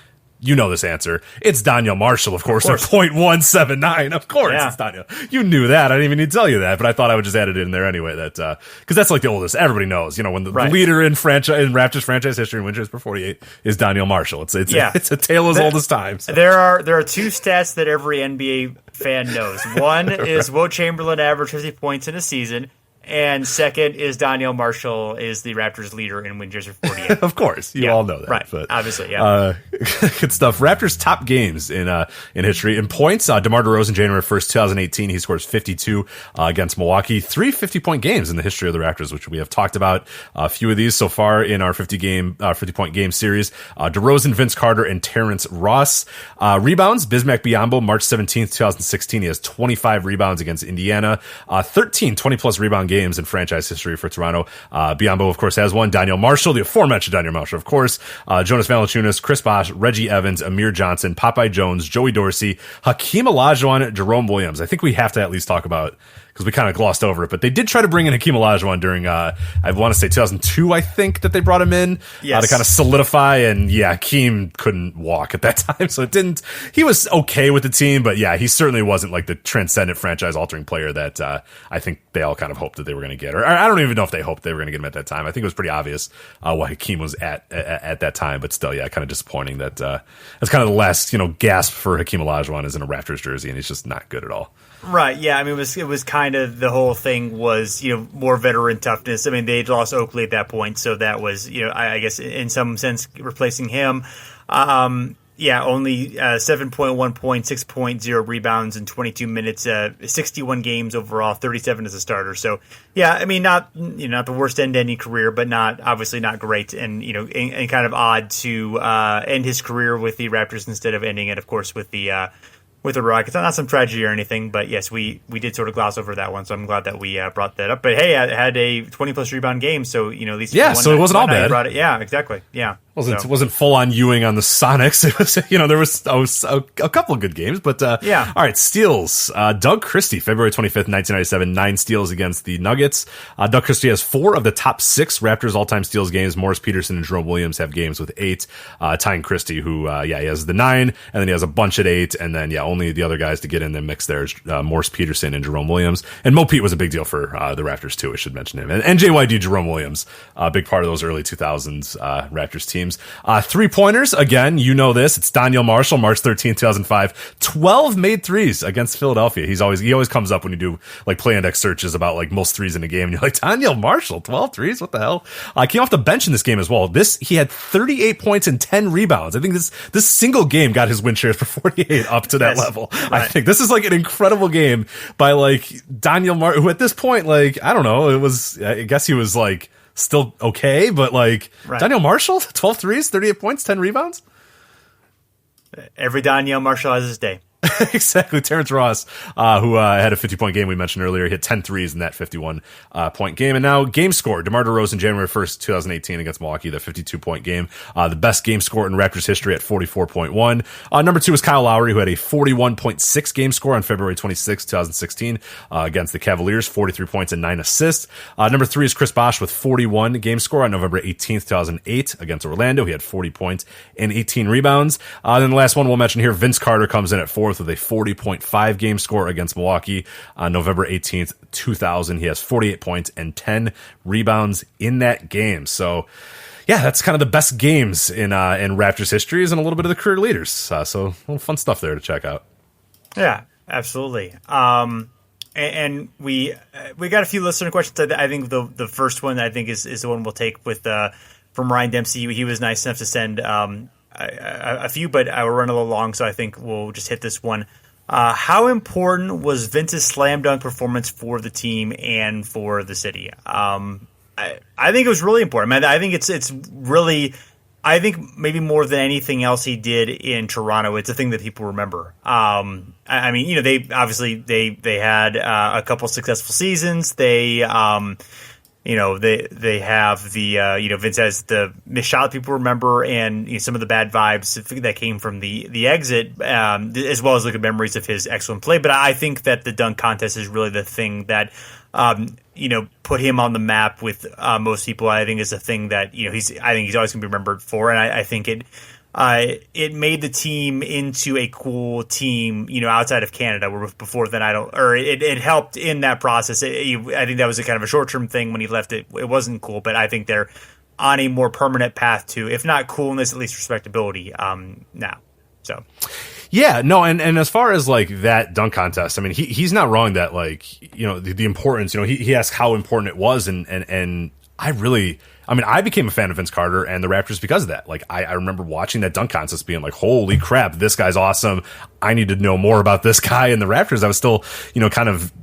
you know this answer. It's Daniel Marshall, of course, at 0.179. Of course, It's Daniel. You knew that. I didn't even need to tell you that, but I thought I would just add it in there anyway. That because that's like the oldest. Everybody knows. When the leader in Raptors franchise history in win shares per 48 is Daniel Marshall. It's a tale as old as time. So. There are two stats that every NBA fan knows. One is Wilt Chamberlain averaged 50 points in a season. And second is Daniel Marshall is the Raptors leader in win shares of 48. Of course, you all know that, right? But, obviously, yeah. Good stuff. Raptors top games in history in points. DeMar DeRozan, January 1st, 2018, he scores 52 against Milwaukee. 3 50-point games in the history of the Raptors, which we have talked about a few of these so far in our 50-point game series. DeRozan, Vince Carter, and Terrence Ross. Rebounds, Bismack Biyombo, March 17th, 2016, he has 25 rebounds against Indiana. 13 20-plus rebound games in franchise history for Toronto. Biyombo, of course, has one. Daniel Marshall, the aforementioned Daniel Marshall, of course. Jonas Valanciunas, Chris Bosh, Reggie Evans, Amir Johnson, Popeye Jones, Joey Dorsey, Hakeem Olajuwon, Jerome Williams. I think we have to at least talk about, because we kind of glossed over it, but they did try to bring in Hakeem Olajuwon during, I want to say 2002, I think, that they brought him in to kind of solidify, and Hakeem couldn't walk at that time, so he was okay with the team, but he certainly wasn't like the transcendent franchise-altering player that I think they all kind of hoped that they were going to get, or I don't even know if they hoped they were going to get him at that time. I think it was pretty obvious what Hakeem was at that time, but still, kind of disappointing that that's kind of the last, gasp for Hakeem Olajuwon is in a Raptors jersey, and he's just not good at all. Right, yeah. I mean, it was kind of, the whole thing was, more veteran toughness. I mean, they'd lost Oakley at that point, so that was, I guess in some sense replacing him. Only 7.1 points, 6.0 rebounds in 22 minutes, 61 games overall, 37 as a starter. So, I mean, not the worst end to any career, but obviously not great, and and kind of odd to end his career with the Raptors instead of ending it, of course, with the Rockets. Not some tragedy or anything, but yes, we did sort of gloss over that one, so I'm glad that we brought that up. But hey, I had a 20-plus rebound game, so at least so it wasn't all bad. Brought it. Yeah, exactly. Yeah. Wasn't full on Ewing on the Sonics. It was, there was a couple of good games, but All right, steals. Doug Christie, February 25th, 1997, 9 steals against the Nuggets. Doug Christie has 4 of the top 6 Raptors all-time steals games. Morris Peterson and Jerome Williams have games with 8. Tying Christie, who he has the 9, and then he has a bunch at 8, and then only the other guys to get in the mix there is Morris Peterson and Jerome Williams. And Mo Pete was a big deal for the Raptors too. I should mention him. And JYD, Jerome Williams, a big part of those early 2000s Raptors teams. 3-pointers, again, this. It's Daniel Marshall, March 13th, 2005. 12 made threes against Philadelphia. He always comes up when you do like play index searches about like most threes in a game. And you're like, Daniel Marshall, 12 threes? What the hell? Came off the bench in this game as well. He had 38 points and 10 rebounds. I think this single game got his win shares for 48 up to that level. Right. I think this is like an incredible game by like Daniel Marshall, who at this point, like, I don't know, I guess he was like, still okay, but like Daniel Marshall, 12 threes, 38 points, 10 rebounds. Every Daniel Marshall has his day. Exactly. Terrence Ross, who had a 50-point game we mentioned earlier, hit 10 threes in that 51-point game. And now game score, DeMar DeRozan, January 1st, 2018 against Milwaukee, the 52-point game. The best game score in Raptors history at 44.1. Number 2 is Kyle Lowry, who had a 41.6 game score on February 26, 2016 against the Cavaliers, 43 points and 9 assists. Number 3 is Chris Bosh with 41 game score on November 18th, 2008 against Orlando. He had 40 points and 18 rebounds. Then the last one we'll mention here, Vince Carter comes in at 4th with with a 40.5 game score against Milwaukee on November 18th, 2000. He has 48 points and 10 rebounds in that game. So, yeah, that's kind of the best games in Raptors history, and a little bit of the career leaders. So a little fun stuff there to check out. Yeah, absolutely. And we got a few listener questions. I think the first one I think is the one we'll take with from Ryan Dempsey. He was nice enough to send a few, but I will run a little long, so I think we'll just hit this one. How important was Vince's slam dunk performance for the team and for the city? I think it was really important. Man, I think it's really, I think maybe more than anything else he did in Toronto, it's a thing that people remember. I mean, they obviously they had a couple successful seasons. They have the Vince has the missed shot people remember, and some of the bad vibes that came from the exit, as well as the good memories of his excellent play. But I think that the dunk contest is really the thing that put him on the map with most people. I think is a thing that he's always going to be remembered for, and I think it made the team into a cool team, outside of Canada, where before then it helped in that process. I think that was a kind of a short-term thing when he left. It wasn't cool, but I think they're on a more permanent path to, if not coolness, at least respectability now. So. Yeah, no, and as far as like that dunk contest, I mean, he's not wrong that the importance, he asked how important it was, and I became a fan of Vince Carter and the Raptors because of that. Like, I remember watching that dunk contest being like, holy crap, this guy's awesome. I need to know more about this guy. And the Raptors, I was still, kind of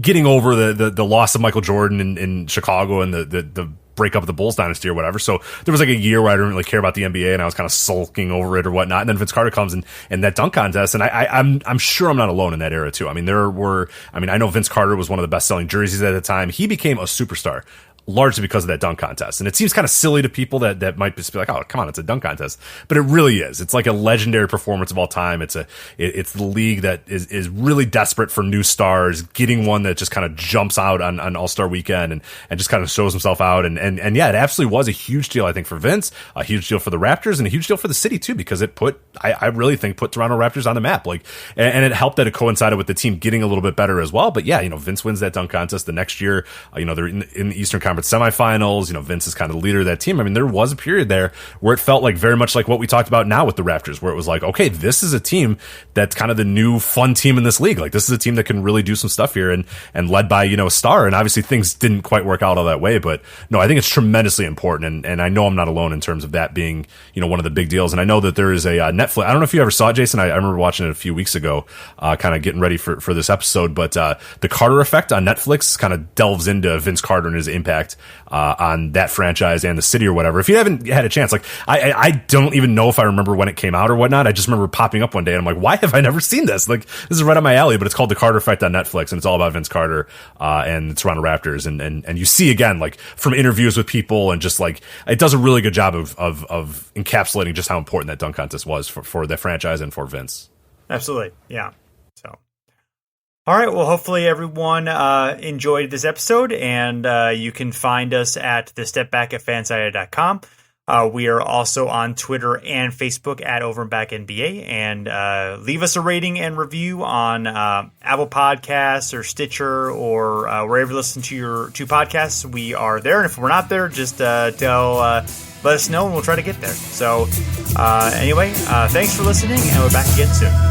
getting over the loss of Michael Jordan in Chicago and the breakup of the Bulls dynasty or whatever. So there was like a year where I didn't really care about the NBA and I was kind of sulking over it or whatnot. And then Vince Carter comes in that dunk contest, and I'm sure I'm not alone in that era too. I mean, I know Vince Carter was one of the best selling jerseys at the time. He became a superstar largely because of that dunk contest. And it seems kind of silly to people that might just be like, oh, come on, it's a dunk contest. But it really is. It's like a legendary performance of all time. It's the league that is really desperate for new stars, getting one that just kind of jumps out on All-Star weekend and just kind of shows himself out. And yeah, it absolutely was a huge deal, I think, for Vince, a huge deal for the Raptors, and a huge deal for the city too, because it I really think put Toronto Raptors on the map. Like, and it helped that it coincided with the team getting a little bit better as well. But yeah, Vince wins that dunk contest the next year. They're in the Eastern Conference semifinals. Vince is kind of the leader of that team. I mean, there was a period there where it felt like very much like what we talked about now with the Raptors, where it was like, okay, this is a team that's kind of the new fun team in this league. Like, this is a team that can really do some stuff here, and led by, a star. And obviously things didn't quite work out all that way, but no, I think it's tremendously important. And I know I'm not alone in terms of that being, one of the big deals. And I know that there is a Netflix. I don't know if you ever saw it, Jason. I remember watching it a few weeks ago, kind of getting ready for this episode, but the Carter Effect on Netflix kind of delves into Vince Carter and his impact on that franchise and the city or whatever. If you haven't had a chance, like I don't even know if I remember when it came out or whatnot. I just remember popping up one day and I'm like, why have I never seen this? Like, this is right up my alley. But it's called The Carter Effect on Netflix, and it's all about Vince Carter and the Toronto Raptors. And you see again, like, from interviews with people, and just like, it does a really good job of encapsulating just how important that dunk contest was for the franchise and for Vince. Absolutely, yeah. So. All right, well, hopefully everyone enjoyed this episode, and you can find us at thestepback@fansided.com. We are also on Twitter and Facebook at Over and Back NBA, and leave us a rating and review on Apple Podcasts or Stitcher or wherever you listen to your podcasts. We are there, and if we're not there, just let us know, and we'll try to get there. So anyway, thanks for listening, and we're back again soon.